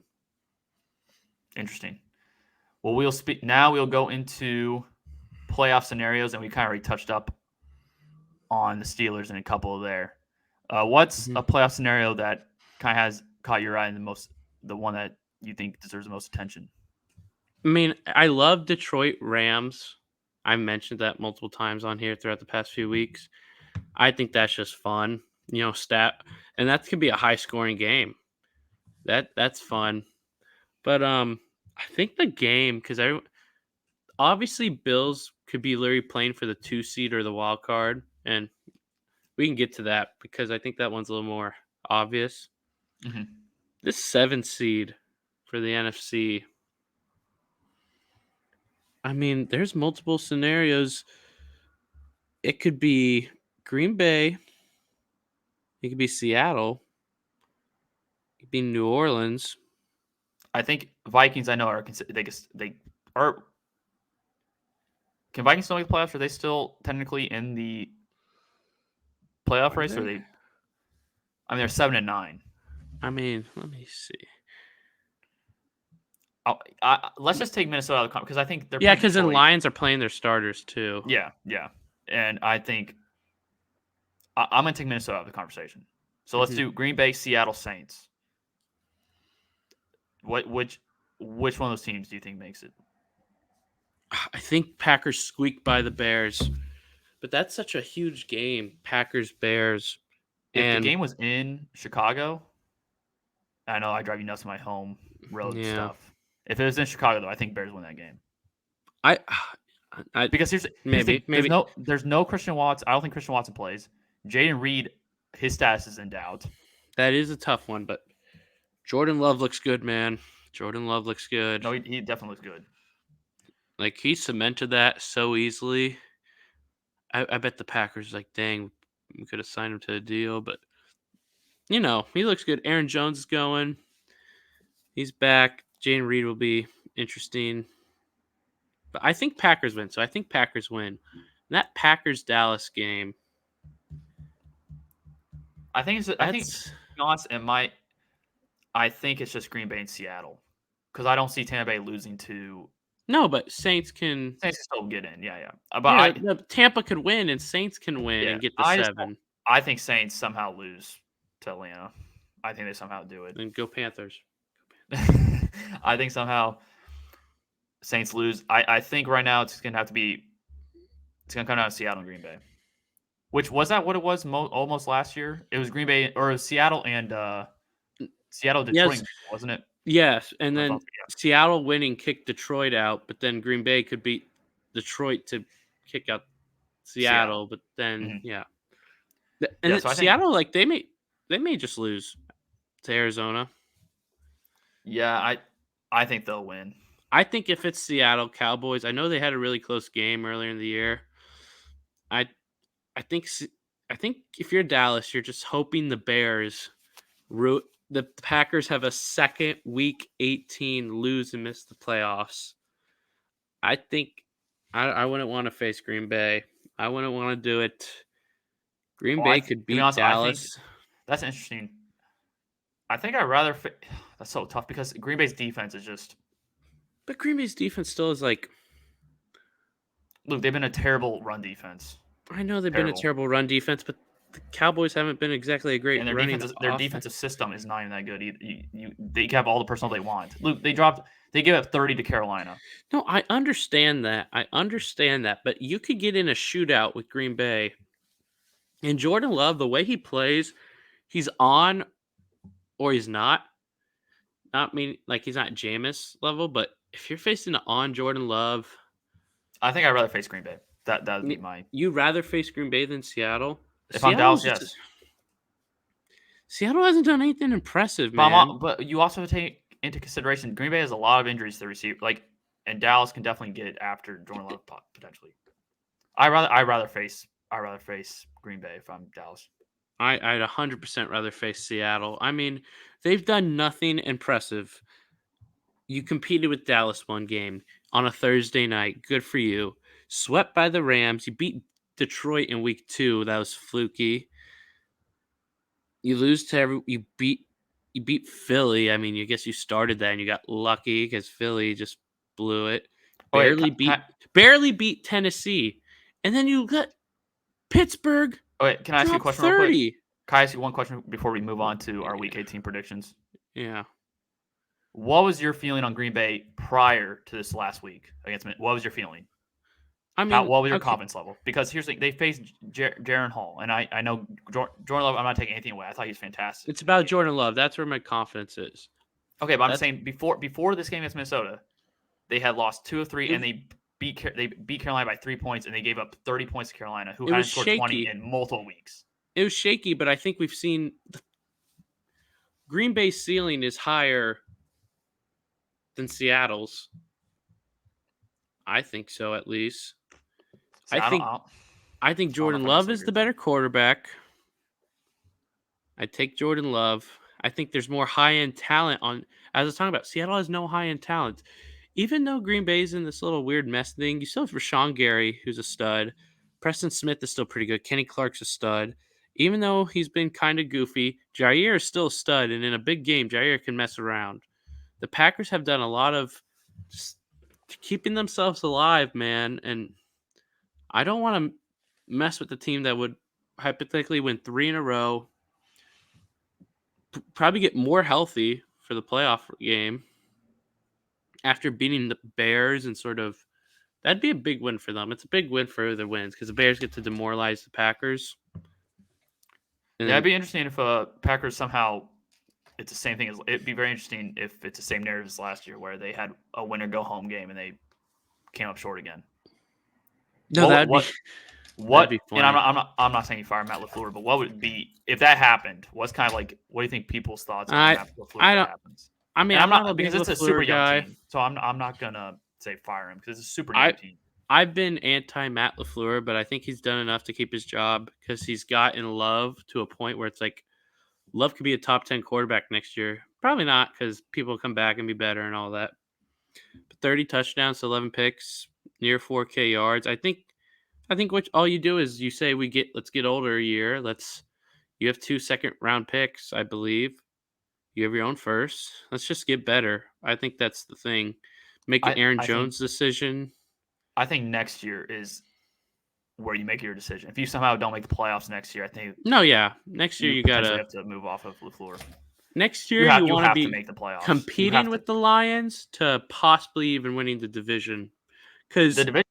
Interesting. Well, we'll go into playoff scenarios, and we kind of already touched up on the Steelers and a couple there. What's a playoff scenario that kind of has caught your eye and the one that you think deserves the most attention? I mean, I love Detroit Rams. I mentioned that multiple times on here throughout the past few weeks. I think that's just fun, and that could be a high scoring game. That's fun. But I think the game, because obviously Bills could be literally playing for the 2 seed or the wild card, and we can get to that because I think that one's a little more obvious. Mm-hmm. This 7 seed for the NFC, I mean, there's multiple scenarios. It could be Green Bay. It could be Seattle. It could be New Orleans. I think Vikings. I know are they are. Can Vikings still make the playoffs? Are they still technically in the playoff Are race? Or are they? they? I mean, they're 7-9. I mean, let me see. Let's just take Minnesota out of the because I think they're Yeah, playing because then Detroit. Lions are playing their starters too. Yeah, and I think I'm going to take Minnesota out of the conversation. So let's do Green Bay, Seattle, Saints. Which one of those teams do you think makes it? I think Packers squeak by the Bears, but that's such a huge game. Packers Bears, If the and game was in Chicago, I know I drive you nuts with my home road yeah, stuff. If it was in Chicago, though, I think Bears win that game. I Because here's the thing. maybe There's no Christian Watson. I don't think Christian Watson plays. Jaden Reed, his status is in doubt. that is a tough one, but Jordan Love looks good, man. Jordan Love looks good. No, he definitely looks good. Like he cemented that so easily. I bet the Packers like, dang, we could have signed him to a deal, but he looks good. Aaron Jones is going. He's back. Jane Reed will be interesting. But I think Packers win. So I think Packers win. And that Packers Dallas game. I think honest, I think it's just Green Bay and Seattle because I don't see Tampa Bay losing to. No, but Saints can. Saints can still get in. Yeah. But Tampa could win and Saints can win and get the 7. I think Saints somehow lose to Atlanta. I think they somehow do it. And go Panthers. I think somehow Saints lose. I think right now it's gonna come down to Seattle and Green Bay. Which was that what it was almost last year? It was Green Bay or Seattle and Seattle Detroit, yes. Wasn't it? Yes, and then Seattle winning kicked Detroit out, but then Green Bay could beat Detroit to kick out Seattle. But then and so Seattle they may just lose to Arizona. Yeah, I think they'll win. I think if it's Seattle Cowboys, I know they had a really close game earlier in the year. I think if you're Dallas, you're just hoping the Bears the Packers have a second week 18 lose and miss the playoffs. I think I wouldn't want to face Green Bay. I wouldn't want to do it. Green Bay could beat Dallas. That's interesting. I think I'd rather. That's so tough because Green Bay's defense is just. But Green Bay's defense still is like. Look, they've been a terrible run defense. I know they've been a terrible run defense, but the Cowboys haven't been exactly a great and their defensive system is not even that good. They have all the personnel they want. Luke, they gave up 30 to Carolina. No, I understand that. But you could get in a shootout with Green Bay. And Jordan Love, the way he plays, he's on or he's not. Not mean like he's not Jameis level, but if you're facing an on Jordan Love, I think I'd rather face Green Bay. That would be my. You'd rather face Green Bay than Seattle? If I'm Dallas, yes. Seattle hasn't done anything impressive, man. But you also take into consideration Green Bay has a lot of injuries to receive, and Dallas can definitely get after Jordan Love potentially. I'd rather face Green Bay if I'm Dallas. I'd 100% rather face Seattle. I mean, they've done nothing impressive. You competed with Dallas one game on a Thursday night. Good for you. Swept by the Rams. You beat Detroit in week 2. That was fluky. You lose to you beat Philly. I mean, I guess you started that and you got lucky because Philly just blew it. Barely beat Tennessee, and then you got Pittsburgh. Wait, can I ask you a question 30. real quick? Can I ask you one question before we move on to our Week 18 predictions? Yeah. What was your feeling on Green Bay prior to this last week against? What was your feeling? I mean, what was your confidence level? Because here's the thing: they faced Jaron Hall, and I know Jordan Love. I'm not taking anything away. I thought he was fantastic. It's about Jordan Love. That's where my confidence is. Okay, but I'm saying before this game against Minnesota, they had lost 2 of 3, and they beat Carolina by 3 points, and they gave up 30 points to Carolina, who hadn't scored 20 in multiple weeks. It was shaky, but I think we've seen Green Bay's ceiling is higher than Seattle's. I think so, at least. See, I I don't, think I don't, I think I don't know Jordan if I Love necessarily is agree the with that. better quarterback. I take Jordan Love. I think there's more high end talent on. As I was talking about, Seattle has no high end talent. Even though Green Bay's in this little weird mess thing, you still have Rashawn Gary, who's a stud. Preston Smith is still pretty good. Kenny Clark's a stud. Even though he's been kind of goofy, Jair is still a stud. And in a big game, Jair can mess around. The Packers have done a lot of just keeping themselves alive, man. And I don't want to mess with the team that would hypothetically win 3 in a row, probably get more healthy for the playoff game after beating the Bears and sort of that'd be a big win for them. It's a big win for the wins because the Bears get to demoralize the Packers. And Yeah, it'd then be interesting if Packers somehow it's the same thing as it'd be very interesting if it's the same narrative as last year where they had a winner go home game and they came up short again. no, that'd be that'd be And funny. I'm not saying you fire Matt LaFleur, but what would it be if that happened? What's kind of like what do you think people's thoughts on I Matt LaFleur if I that don't. happens? I mean, And I'm I'm not a not big because it's a super LaFleur young guy. team, so I'm not gonna say fire him because it's a super young I team. I've been anti Matt LaFleur, but I think he's done enough to keep his job because he's gotten Love to a point where it's like Love could be a top 10 quarterback next year. Probably not because people come back and be better and all that. But 30 touchdowns, 11 picks, near 4K yards. I think what all you do is you say let's get older a year. You have 2 second round picks, I believe. You have your own first. Let's just get better. I think that's the thing. Make an I Aaron I think Jones decision. I think next year is where you make your decision. If you somehow don't make the playoffs next year, I think No, yeah. Next year you you potentially gotta have to move off of LaFleur. next year you You want to have to be make the playoffs. You competing have to with the Lions to possibly even winning the division. the Because division.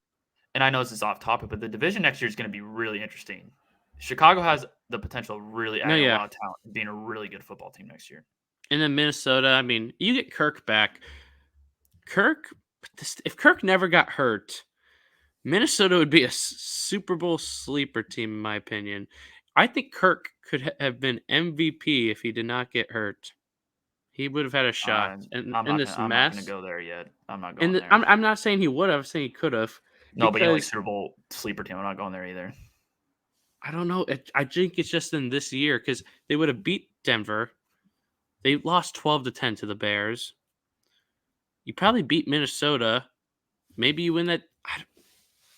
And I know this is off topic, but the division next year is going to be really interesting. Chicago has the potential of really no, adding a yeah. lot of talent and being a really good football team next year. And then Minnesota, I mean, you get Kirk back. Kirk, if Kirk never got hurt, Minnesota would be a Super Bowl sleeper team, in my opinion. I think Kirk could have been MVP if he did not get hurt. He would have had a shot. And in this I'm not gonna mess, go there yet. I'm not and going there. I'm not saying he would have. I'm saying he could have, No, but you know, like because Super Bowl sleeper team. I'm not going there either. I don't know. I think it's just in this year because they would have beat Denver. They lost 12-10 to the Bears. You probably beat Minnesota. Maybe you win that.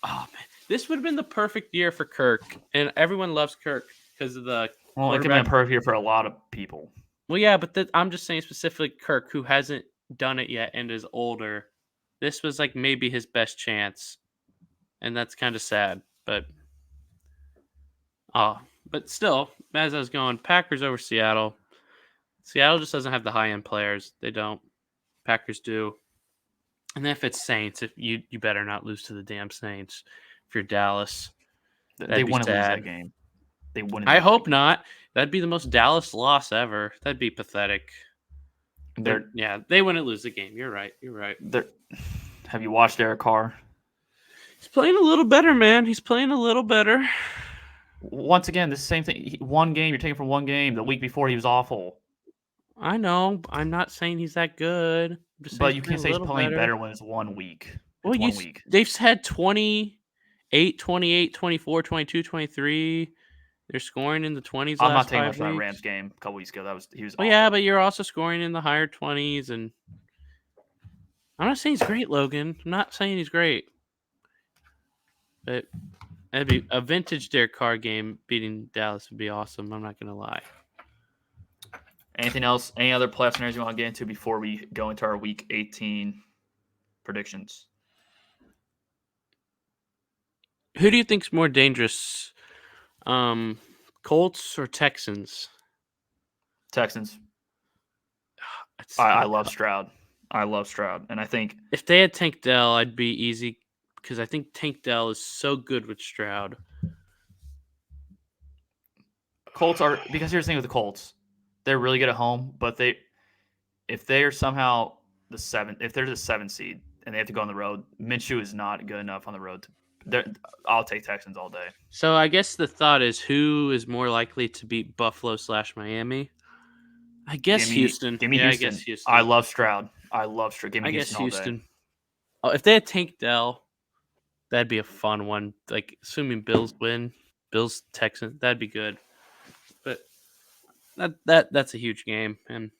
Oh man, this would have been the perfect year for Kirk, and everyone loves Kirk because of the Well, it could have quarterback. been perfect here for a lot of people. Well, yeah, but I'm just saying specifically Kirk, who hasn't done it yet and is older. This was like maybe his best chance, and that's kind of sad. But still, as I was going, Packers over Seattle. Seattle just doesn't have the high end players. They don't. Packers do. And then if it's Saints, if you better not lose to the damn Saints. If you're Dallas, They that'd be wouldn't lose that sad. game. They wouldn't I lose that hope game. not. That'd be the most Dallas loss ever. That'd be pathetic. But They're yeah, they wouldn't lose the game. You're right. You're right. they're. Have you watched Derek Carr? He's playing a little better, man. He's playing a little better. Once again, the same thing. One game you're taking from one game. The week before he was awful. I know. I'm not saying he's that good. I'm just saying But he's you playing can't a say he's little playing better. better when it's 1 week. Well, It's 1 week. they've had 28, 28, 24, 22, 23. They're scoring in the 20s I'm not last taking 5 much from that weeks. Rams game a couple weeks ago. He was Well, yeah, awful. but you're also scoring in the higher 20s. And I'm not saying he's great, Logan. I'm not saying he's great. But that'd be a vintage Derek Carr game beating Dallas would be awesome. I'm not going to lie. Anything else? Any other playoff scenarios you want to get into before we go into our Week 18 predictions? Who do you think's more dangerous? Colts or Texans? Texans. It's I so love tough. Stroud. I love Stroud, and I think If they had Tank Dell, I'd be easy because I think Tank Dell is so good with Stroud. Colts are because here's the thing with the Colts, they're really good at home, but if they are somehow if they're the 7 seed and they have to go on the road, Minshew is not good enough on the road. I'll take Texans all day. So I guess the thought is who is more likely to beat Buffalo/Miami? I guess Houston. Give me Yeah, I guess Houston. Houston. I love Stroud. I love Stroud. Give me I guess Houston all day. Houston. Oh, if they had Tank Dell, That'd be a fun one. Like, assuming Bills win, Bills Texans, that'd be good. But that's a huge game, and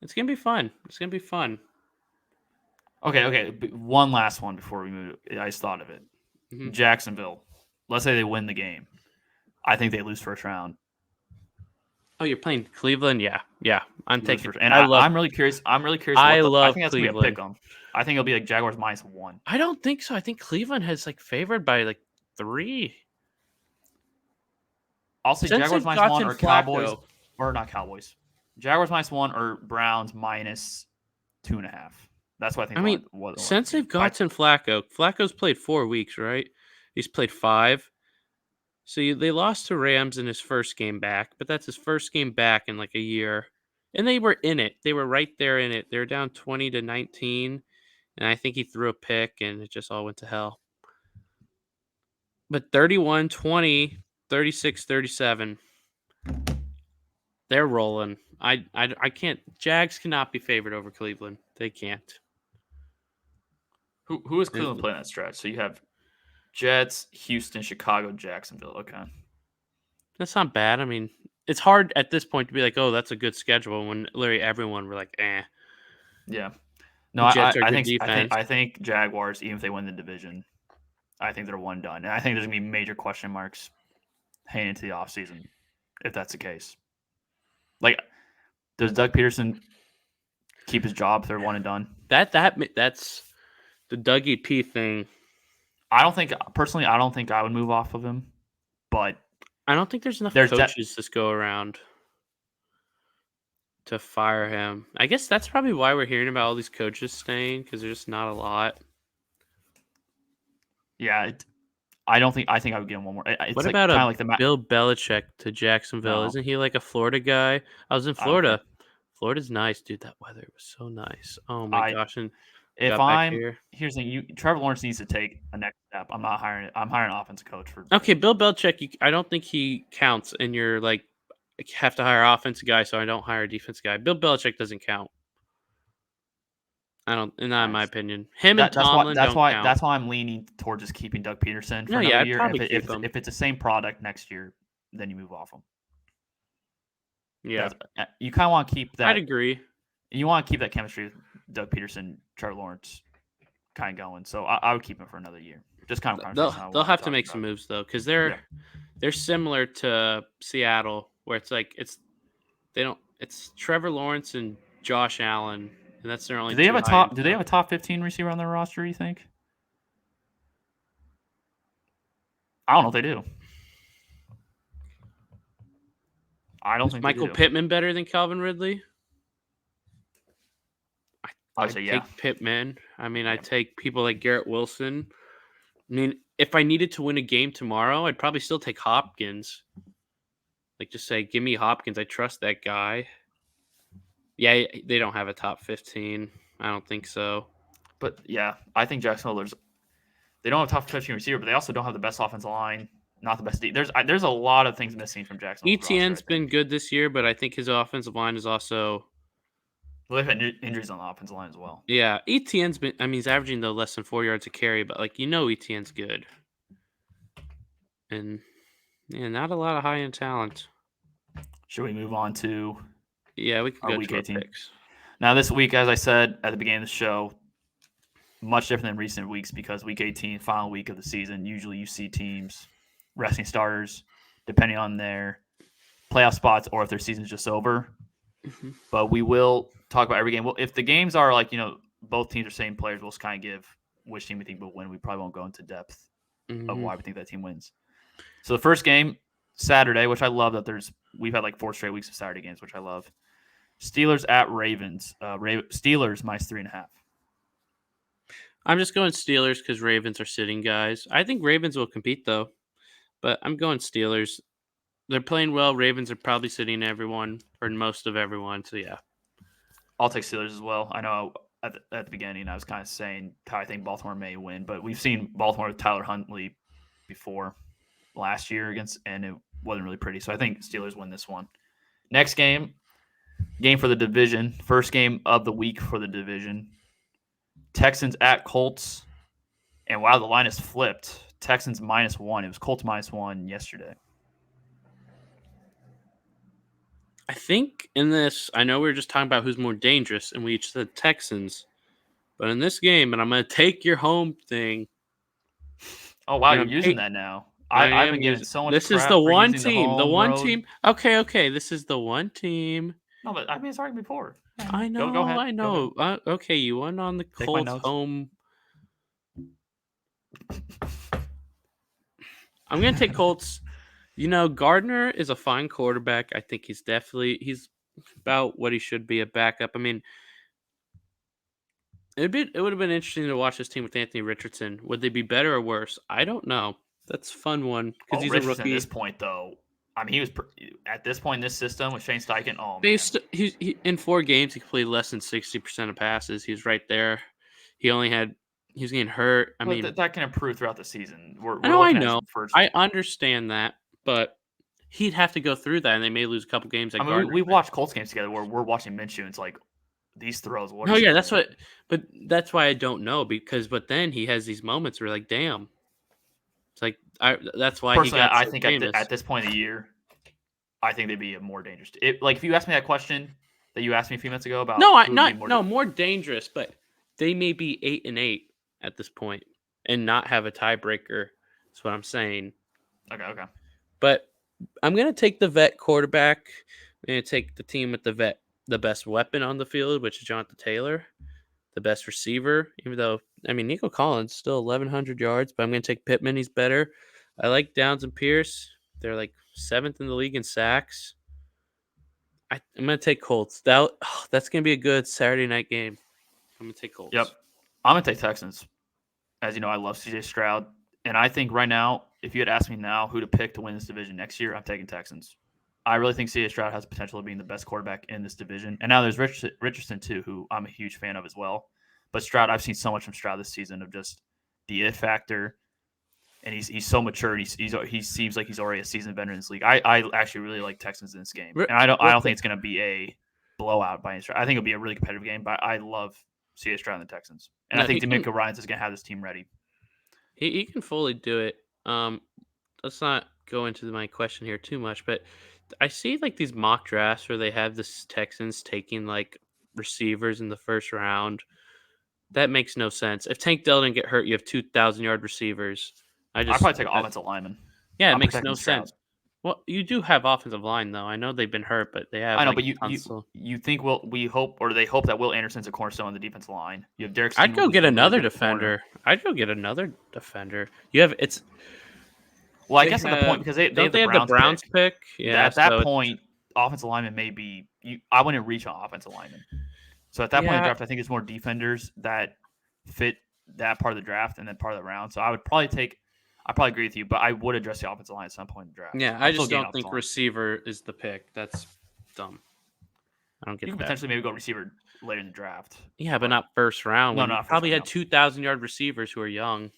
it's gonna be fun. It's gonna be fun. Okay. One last one before we move. I just thought of it. Mhm. Jacksonville. Let's say they win the game. I think they lose first round. Oh, you're playing Cleveland? Yeah. I'm Lose taking. first, and I love. I'm really curious. I'm really curious I what I love think that's gonna be a pick Cleveland. 'em. I think it'll be like Jaguars -1. I don't think so. I think Cleveland has like favored by like 3. I'll say Since Jaguars they've -1 gotten or Cowboys Flacco, or not Cowboys. Jaguars -1 or Browns -2.5. That's what I think. I mean, What since they've I gotten Flacco's played 4 weeks, right? He's played 5. So they lost to Rams in his first game back, but that's his first game back in like a year. And they were in it. They were right there in it. They were down 20-19, and I think he threw a pick and it just all went to hell. But 31-20, 36-37. They're rolling. I can't. Jags cannot be favored over Cleveland. They can't. who is And Cleveland playing that stretch? So you have Jets, Houston, Chicago, Jacksonville. Okay. that's not bad. I mean, it's hard at this point to be like, oh, that's a good schedule when literally everyone were like, eh. Yeah. No, The Jets are good defense. I think Jaguars, even if they win the division, I think they're one done. And I think there's gonna be major question marks heading into the offseason if that's the case. Like, does Doug Peterson keep his job if they're one and done? That's the Dougie P thing. I don't think I would move off of him, but I don't think there's enough there's coaches this go around to fire him. I guess that's probably why we're hearing about all these coaches staying because there's just not a lot. yeah. I think I would give him one more. It's What like about kind a of like the Bill Belichick to Jacksonville? no, Isn't he like a Florida guy? I was in I don't care. Florida. Florida's nice, dude. That weather was so nice. Oh my I gosh! And if got back I'm here. here's the thing, Trevor Lawrence needs to take a next step. I'm hiring an offensive coach for Okay, Bill Belichick. I don't think he counts, and you're like have to hire offensive guy, so I don't hire a defense guy. Bill Belichick doesn't count. I don't, not in my nice. opinion. Him and Tomlin don't count. That's why I'm leaning towards just keeping Doug Peterson for No, yeah, another I'd year. probably keep him. If it's the same product next year, then you move off him. Yeah, You kind of want to keep that. I'd agree. You want to keep that chemistry with Doug Peterson, Trevor Lawrence, kind of going. So I would keep him for another year. Just kind of They'll have to make some moves though, because they're similar to Seattle, where it's like it's Trevor Lawrence and Josh Allen, and that's their only. Do they have a top 15 receiver on their roster? You think? I don't know if they do. I don't think Michael they do. Pittman better than Calvin Ridley? I'd say yeah. Take Pittman. I mean, I take people like Garrett Wilson. I mean, if I needed to win a game tomorrow, I'd probably still take Hopkins. Like, just say, give me Hopkins. I trust that guy. Yeah, they don't have a top 15. I don't think so. But yeah, I think Jacksonville. They don't have a top 15 receiver, but they also don't have the best offensive line. Not the best. There's a lot of things missing from Jacksonville. ETN's been good this year, but I think his offensive line is also. Well, they've had injuries on the offensive line as well. Yeah, ETN's been. I mean, he's averaging though less than 4 yards a carry, but like ETN's good. And yeah, not a lot of high end talent. Should we move on to? Yeah, we can go week to our 18 picks. Now, this week, as I said at the beginning of the show, much different than recent weeks because week 18, final week of the season, usually you see teams resting starters depending on their playoff spots or if their season's just over. Mm-hmm. But we will talk about every game. Well, if the games are like, both teams are same players, we'll just kind of give which team we think will win. We probably won't go into depth of why we think that team wins. So the first game, Saturday, which I love that we've had like 4 straight weeks of Saturday games, which I love. Steelers at Ravens. Steelers -3.5. I'm just going Steelers because Ravens are sitting guys. I think Ravens will compete though, but I'm going Steelers. They're playing well. Ravens are probably sitting everyone or most of everyone. So yeah, I'll take Steelers as well. I know at the beginning I was kind of saying how I think Baltimore may win, but we've seen Baltimore with Tyler Huntley before last year and it wasn't really pretty. So I think Steelers win this one. Next game for the division. First game of the week for the division. Texans at Colts. And wow, the line is flipped. Texans -1. It was Colts -1 yesterday. I think in this, I know we were just talking about who's more dangerous, and we each said Texans. But in this game, and I'm going to take your home thing. Oh, wow, And you're I'm using that now. I I've am been getting using. so much This is the crap for one using the team. The home one road. team. Okay. This is the one team. No, but I mean, it's already before. I Go know. ahead. I Go ahead. know. Okay, you went on the Take my Colts notes. home. I'm going to take Colts. Gardner is a fine quarterback. I think he's about what he should be, a backup. I mean, it would have been interesting to watch this team with Anthony Richardson. Would they be better or worse? I don't know. That's a fun one because Oh, he's a Richardson at this rookie. point, though. I mean, he was at this point in this system with Shane Steichen. Oh, man. Based, he in 4 games he completed less than 60% of passes. He was right there. He was getting hurt. I But mean, that can improve throughout the season. We're I looking at know. first. I understand that, but he'd have to go through that, and they may lose a couple games. I mean, we watched Colts games together where we're watching Minshew, and it's like these throws. What? No, is he yeah, that's doing? that's why I don't know but then he has these moments where like, damn, it's like that's why he Personally, got I so think famous. at this point of the year, I think they'd be a more dangerous. Like if you asked me that question that you asked me a few minutes ago about more dangerous, but they may be 8-8 at this point and not have a tiebreaker. That's what I'm saying. Okay. But I'm gonna take the vet quarterback. I'm gonna take the team with the best weapon on the field, which is Jonathan Taylor, the best receiver. Even though Nico Collins still 1,100 yards, but I'm gonna take Pittman. He's better. I like Downs and Pierce. They're like 7th in the league in sacks. I'm gonna take Colts. That's gonna be a good Saturday night game. I'm gonna take Colts. Yep, I'm gonna take Texans. As you know, I love CJ Stroud, and I think right now, if you had asked me now who to pick to win this division next year, I'm taking Texans. I really think CJ Stroud has potential of being the best quarterback in this division, and now there's Richardson too, who I'm a huge fan of as well. But Stroud, I've seen so much from Stroud this season of just the it factor, and he's so mature. He seems like he's already a seasoned veteran in this league. I actually really like Texans in this game, and I don't think it's going to be a blowout by any stretch. I think it'll be a really competitive game, but I love CJ Stroud and the Texans, and I think D'Amico Ryans is going to have this team ready. He can fully do it. Let's not go into my question here too much, but I see like these mock drafts where they have the Texans taking like receivers in the first round. That makes no sense. If Tank Dell didn't get hurt, you have 2,000-yard receivers. I'd probably take an offensive lineman. Yeah, it makes no sense. Well, you do have offensive line though. I know they've been hurt, but they have. I know, but you think they hope that Will Anderson's a cornerstone on the defensive line. You have Derek. I'd go get another defender. You have it's. Well, I guess at the point because they have the Browns pick. Yeah, at that point, offensive lineman may be. I wouldn't reach on offensive lineman. So at that point in the draft, I think it's more defenders that fit that part of the draft and then part of the round. So I would probably agree with you, but I would address the offensive line at some point in the draft. Yeah, I just don't think receiver is the pick. That's dumb. I don't get that. You can potentially maybe go receiver later in the draft. Yeah, but not first round. No, probably had 2,000-yard receivers who are young.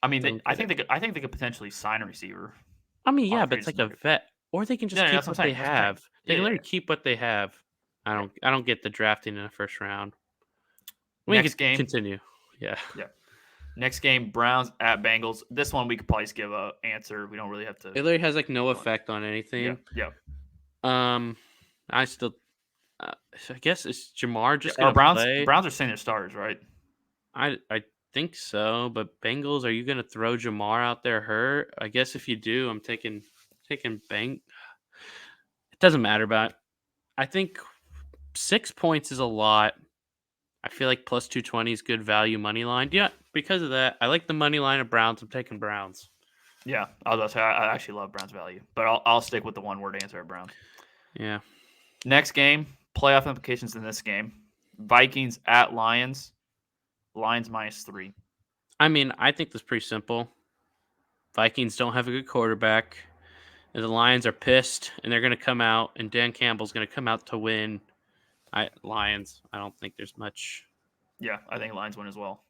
I mean, I think they could potentially sign a receiver. I mean, yeah, but it's like a vet, or they can just keep what they have. They can literally keep what they have. I don't get the drafting in the first round. Next game, continue. Yeah. Next game, Browns at Bengals. This one we could probably just give an answer. We don't really have to. It literally has like no effect on anything. Yeah. I still. I guess it's Jamar just gonna play. Browns are saying they're starters, right? I think so, but Bengals, are you gonna throw Jamar out there hurt? I guess if you do, I'm taking Bang. It doesn't matter, but I think 6 points is a lot. I feel like plus 220 is good value money line. Yeah, because of that, I like the money line of Browns. I'm taking Browns. Yeah, I was about to say I actually love Browns value, but I'll stick with the one word answer at Browns. Yeah. Next game, playoff implications in this game: Vikings at Lions. Lions -3. I mean, I think that's pretty simple. Vikings don't have a good quarterback, and the Lions are pissed, and they're going to come out, and Dan Campbell's going to come out to win. Lions. I don't think there's much. Yeah, I think Lions win as well.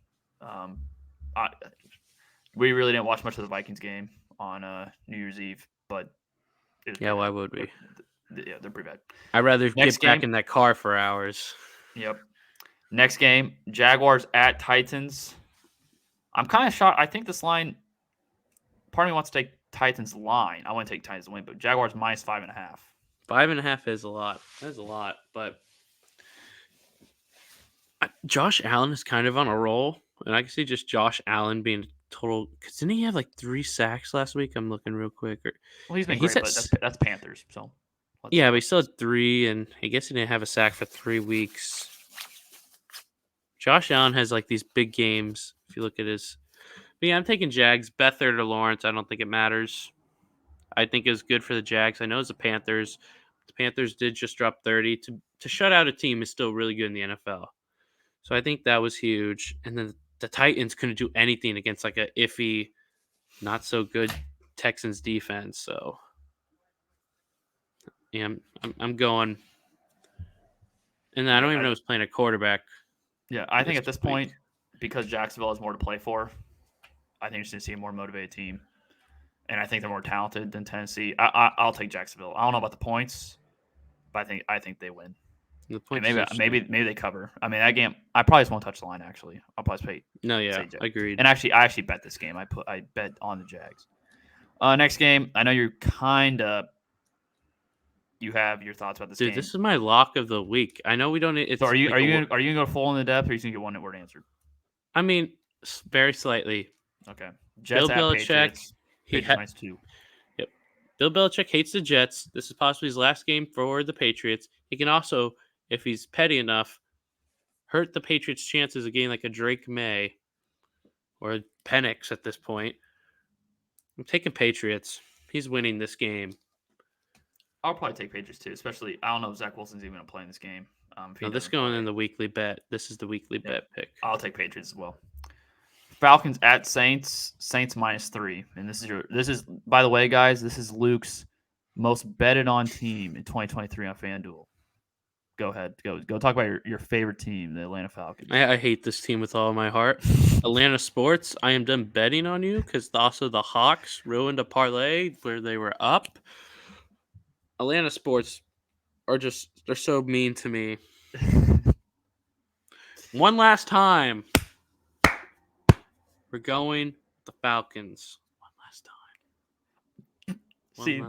We really didn't watch much of the Vikings game on New Year's Eve, but why would we? They're pretty bad. I'd rather get back in that car for hours. Yep. Next game, Jaguars at Titans. I'm kind of shocked. I think this line. Part of me wants to take Titans line. I want to take Titans win, but Jaguars minus 5.5. 5.5 is a lot. That's a lot, but Josh Allen is kind of on a roll, and I can see just Josh Allen being total. Because didn't he have like 3 sacks last week? I'm looking real quick. Well, he's been He's great, at but that's Panthers. So yeah, but he still had 3, and I guess he didn't have a sack for 3 weeks. Josh Allen has like these big games. If you look at his, but yeah, I'm taking Jags. Beathard or Lawrence, I don't think it matters. I think it was good for the Jags. I know it's the Panthers. The Panthers did just drop 30 to shut out a team is still really good in the NFL. So I think that was huge. And then the Titans couldn't do anything against like a iffy, not so good Texans defense. So yeah, I'm going. And I don't even know who's playing a quarterback. Yeah, I think at this week. point, because Jacksonville has more to play for, I think you're just going to see a more motivated team. And I think they're more talented than Tennessee. I'll take Jacksonville. I don't know about the points, but I think they win. The points and maybe they cover. I mean, that game, I probably just won't touch the line. Actually, I'll probably pay. No, yeah, agreed. And actually, I actually bet this game. I bet on the Jags. Next game, I know you're kind of. You have your thoughts about this game. Dude, this is my lock of the week. I know we don't. It's so are you gonna go full in the depth, or are you gonna get one word answer? I mean, very slightly. Okay. Jets Bill at Belichick. Patriots. Patriots -2. Yep. Bill Belichick hates the Jets. This is possibly his last game for the Patriots. He can also, if he's petty enough, hurt the Patriots' chances of getting like a Drake May or a Penix at this point. I'm taking Patriots. He's winning this game. I'll probably take Patriots too, especially I don't know if Zach Wilson's even going to play in this game. No, this going in the weekly bet. This is the weekly bet pick. I'll take Patriots as well. Falcons at Saints. Saints -3, and this is by the way, guys, this is Luke's most betted on team in 2023 on FanDuel. Go ahead, go talk about your favorite team, the Atlanta Falcons. I hate this team with all of my heart. Atlanta Sports, I am done betting on you because also the Hawks ruined a parlay where they were up. Atlanta Sports they're so mean to me. One last time. We're going the Falcons. One last time.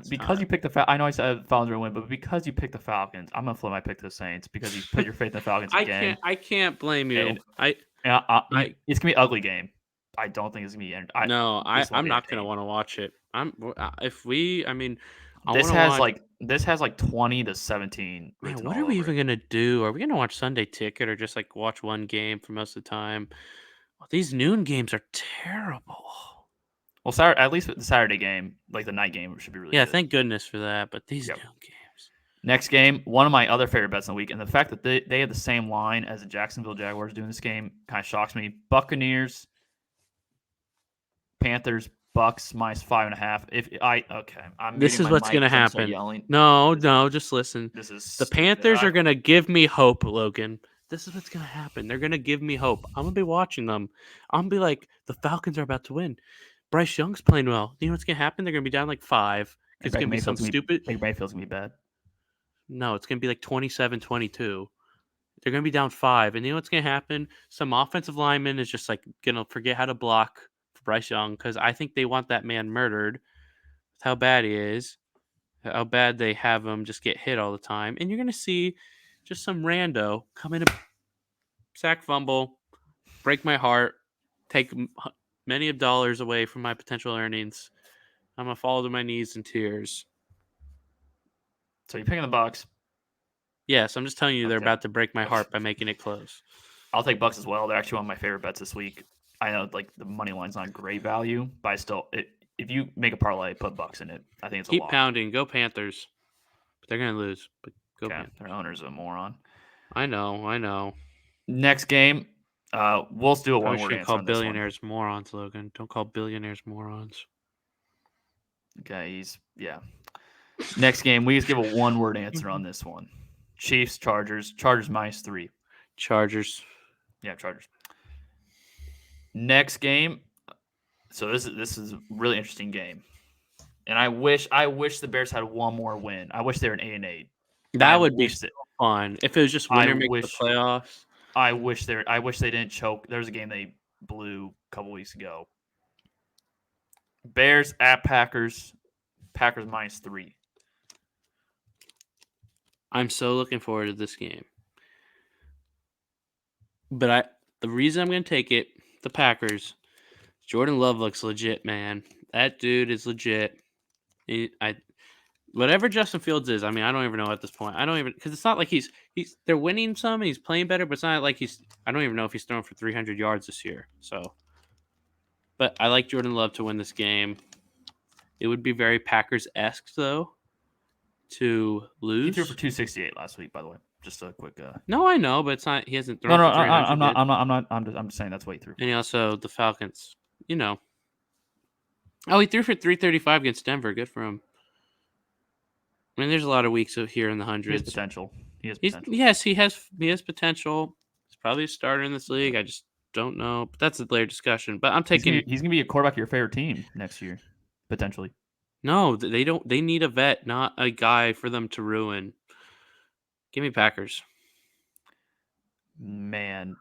Because you picked the Falcons, I know I said Falcons are going to win, but because you picked the Falcons, I'm going to flip my pick to the Saints because you put your faith in the Falcons again. I can't blame you. It's going to be an ugly game. I don't think it's going to be. I'm not going to want to watch it. This has like 20-17. Man, what are we even going to do? Are we going to watch Sunday Ticket or just like watch one game for most of the time? Well, these noon games are terrible. Well, at least the Saturday game, like the night game, should be really good. Yeah, thank goodness for that. But these noon games. Next game, one of my other favorite bets in the week, and the fact that they have the same line as the Jacksonville Jaguars doing this game kind of shocks me. Buccaneers, Panthers, Bucks -5.5. This is what's going to happen. No, just listen. The Panthers are going to give me hope, Logan. This is what's going to happen. They're going to give me hope. I'm going to be watching them. I'm going to be like, the Falcons are about to win. Bryce Young's playing well. You know what's going to happen? They're going to be down like 5. It's going to be some stupid. Baker Mayfield's going to be bad. No, it's going to be like 27-22. They're going to be down 5. And you know what's going to happen? Some offensive lineman is just like going to forget how to block for Bryce Young because I think they want that man murdered. That's how bad he is. How bad they have him just get hit all the time. And you're going to see just some rando come in, sack fumble, break my heart, take many of dollars away from my potential earnings. I'm going to fall to my knees in tears. So you're picking the Bucks? Yes, I'm just telling you they're about to break my heart by making it close. I'll take Bucks as well. They're actually one of my favorite bets this week. I know like the money line's not great value, but I still if you make a parlay, put Bucks in it. I think it's a lot. Keep pounding. Go Panthers. But they're going to lose. But go Panthers. Their owner's a moron. I know. Next game, we'll do a one-word answer. Call billionaires morons, Logan. Don't call billionaires morons. Okay, Next game, we just give a one-word answer on this one. Chiefs, Chargers. Chargers -3. Chargers. Yeah, Chargers. Next game. So this is a really interesting game, and I wish the Bears had one more win. I wish they were an 8-8. That would be so fun if it was just winner make the playoffs. I wish they didn't choke. There was a game they blew a couple weeks ago. Bears at Packers. Packers -3. I'm so looking forward to this game. But the reason I'm going to take it, the Packers, Jordan Love looks legit, man. That dude is legit. Whatever Justin Fields is, I mean, I don't even know at this point. I don't even, because it's not like they're winning some and he's playing better, but it's not like I don't even know if he's throwing for 300 yards this year. So, but I like Jordan Love to win this game. It would be very Packers-esque, though, to lose. He threw for 268 last week, by the way. Just a quick. No, I know, but it's not. He hasn't thrown No, for 300 I'm not. yet. I'm not. I'm just saying that's what he threw. And he also the Falcons. Oh, he threw for 335 against Denver. Good for him. I mean, there's a lot of weeks here in the He has hundreds. potential. Potential. Yes, he has potential. He's probably a starter in this league. I just don't know. But that's a later discussion. But I'm taking. He's gonna be a quarterback of your favorite team next year, potentially. No, they don't. They need a vet, not a guy for them to ruin. Give me Packers. Man,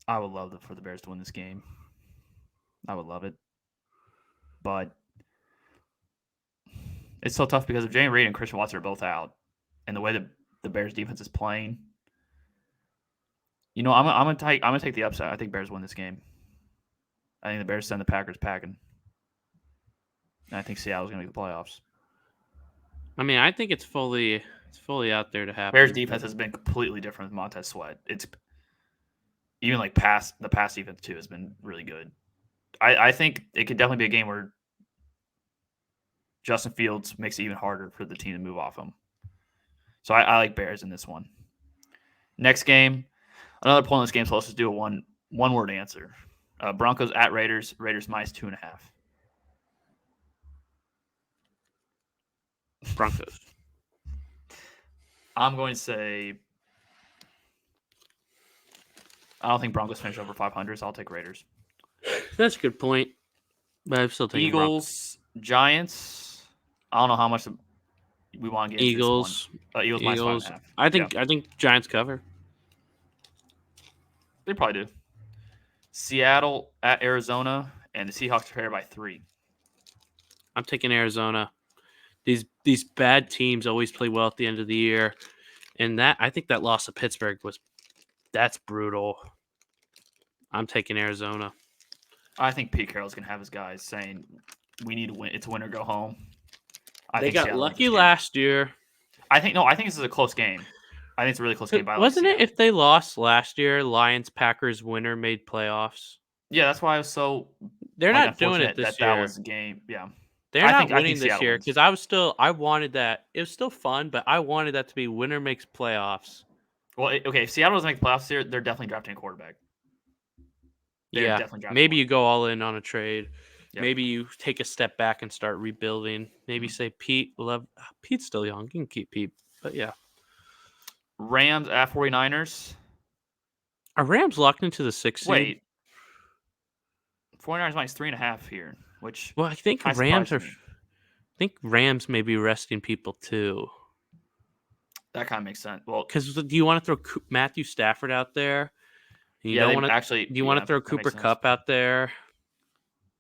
I would love for the Bears to win this game. I would love it, but it's so tough because if Jalen Reed and Christian Watson are both out, and the way that the Bears defense is playing, I'm gonna take the upside. I think Bears win this game. I think the Bears send the Packers packing. And I think Seattle's gonna make the playoffs. I mean, I think it's fully out there to happen. Bears defense has been completely different with Montez Sweat. It's even like the pass defense too has been really good. I think it could definitely be a game where Justin Fields makes it even harder for the team to move off him. So I like Bears in this one. Next game, another pointless game, so let's just do a one-word answer. Broncos at Raiders. Raiders -2.5. Broncos. I'm going to say I don't think Broncos finish over 500, so I'll take Raiders. That's a good point. But I'm still taking Eagles, Giants. I don't know how much we want to get into Eagles. This one. Eagles -5.5. I think Giants cover. They probably do. Seattle at Arizona, and the Seahawks are by 3. I'm taking Arizona. These bad teams always play well at the end of the year, and I think that loss to Pittsburgh that's brutal. I'm taking Arizona. I think Pete Carroll's gonna have his guys saying, "We need to win. It's win or go home." They got lucky last year. I think this is a close game. I think it's a really close game. Wasn't it? If they lost last year, Lions Packers winner made playoffs. Yeah, that's why I was so. They're not doing it this year. That was the game. Yeah, they're not winning this year because I wanted that. It was still fun, but I wanted that to be winner makes playoffs. Well, okay. If Seattle doesn't make playoffs here, they're definitely drafting a quarterback. Maybe you go all in on a trade. Yep. Maybe you take a step back and start rebuilding. Maybe say Pete's still young. You can keep Pete, but yeah. Rams at 49ers. Are Rams locked into the 6th seed? Wait. 49ers -3.5 here, which I think Rams may be resting people too. That kind of makes sense. Well, because do you want to throw Matthew Stafford out there? Do you want to throw Cooper Kupp out there?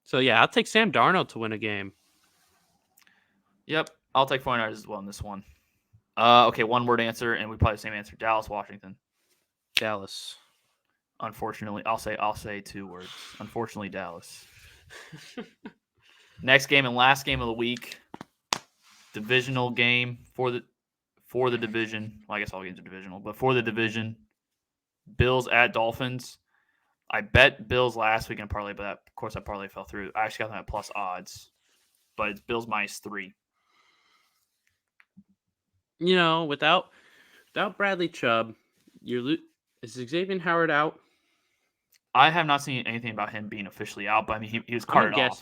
So yeah, I'll take Sam Darnold to win a game. Yep, I'll take 49ers as well in this one. Okay, one-word answer, and we probably the same answer. Dallas, Washington. Dallas. Unfortunately, I'll say 2 words. Unfortunately, Dallas. Next game and last game of the week. Divisional game for the division. Well, I guess all games are divisional, but for the division, Bills at Dolphins. I bet Bills last week in parlay, but of course that parlay fell through. I actually got them at plus odds, but it's Bills -3. Without Bradley Chubb, is Xavier Howard out? I have not seen anything about him being officially out, but I mean he was carted off.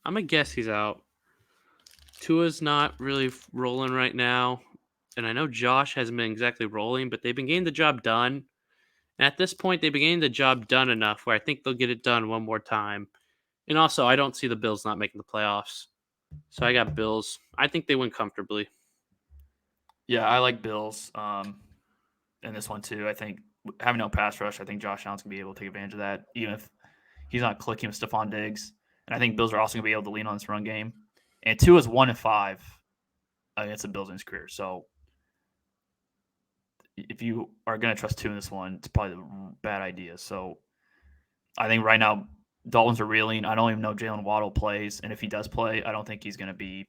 I'm gonna guess he's out. Tua's not really rolling right now, and I know Josh hasn't been exactly rolling, but they've been getting the job done. And at this point, they've been getting the job done enough where I think they'll get it done one more time. And also, I don't see the Bills not making the playoffs. So I got Bills. I think they win comfortably. Yeah, I like Bills in this one too. I think having no pass rush, I think Josh Allen's going to be able to take advantage of that, even if he's not clicking with Stephon Diggs. And I think Bills are also going to be able to lean on this run game. And Tua is 1-5 against the Bills in his career. So if you are going to trust Tua in this one, it's probably a bad idea. So I think right now Dolphins are reeling. I don't even know Jalen Waddle plays. And if he does play, I don't think he's going to be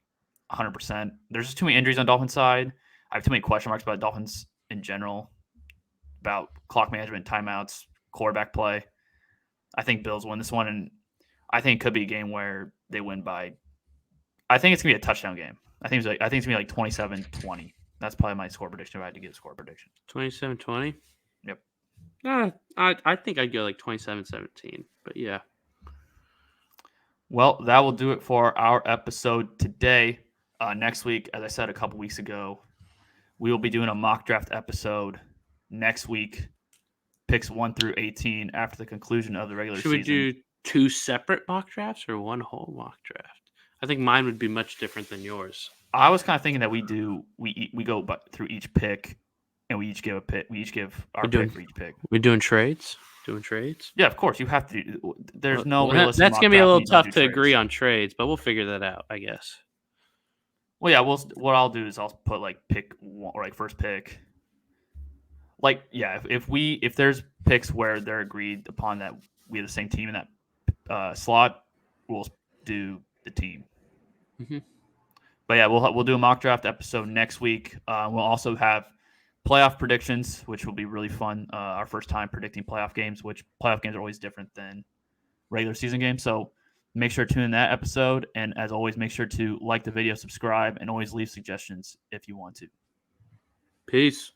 100%. There's just too many injuries on Dolphins side. I have too many question marks about Dolphins in general, about clock management, timeouts, quarterback play. I think Bills win this one, and I think it could be a game where they win by – I think it's going to be a touchdown game. I think it's going to be like 27-20. That's probably my score prediction if I had to get a score prediction. 27-20? Yep. I think I'd go like 27-17, but yeah. Well, that will do it for our episode today. Next week, as I said a couple weeks ago, we will be doing a mock draft episode next week, picks 1 through 18 after the conclusion of the regular season. Should we do 2 separate mock drafts or 1 whole mock draft? I think mine would be much different than yours. I was kind of thinking that we go through each pick, and we each give a pick. We each give our pick for each pick. We're doing trades. Doing trades. Yeah, of course. You have to. There's no. Well, that's gonna be a little tough to agree on trades, but we'll figure that out, I guess. Well, yeah. What I'll do is I'll put like pick 1 or like first pick. Like, yeah, if there's picks where they're agreed upon that we have the same team in that slot, we'll do the team. Mm-hmm. But yeah, we'll do a mock draft episode next week. We'll also have playoff predictions, which will be really fun. Our first time predicting playoff games, which playoff games are always different than regular season games. So make sure to tune in that episode. And as always, make sure to like the video, subscribe, and always leave suggestions if you want to. Peace.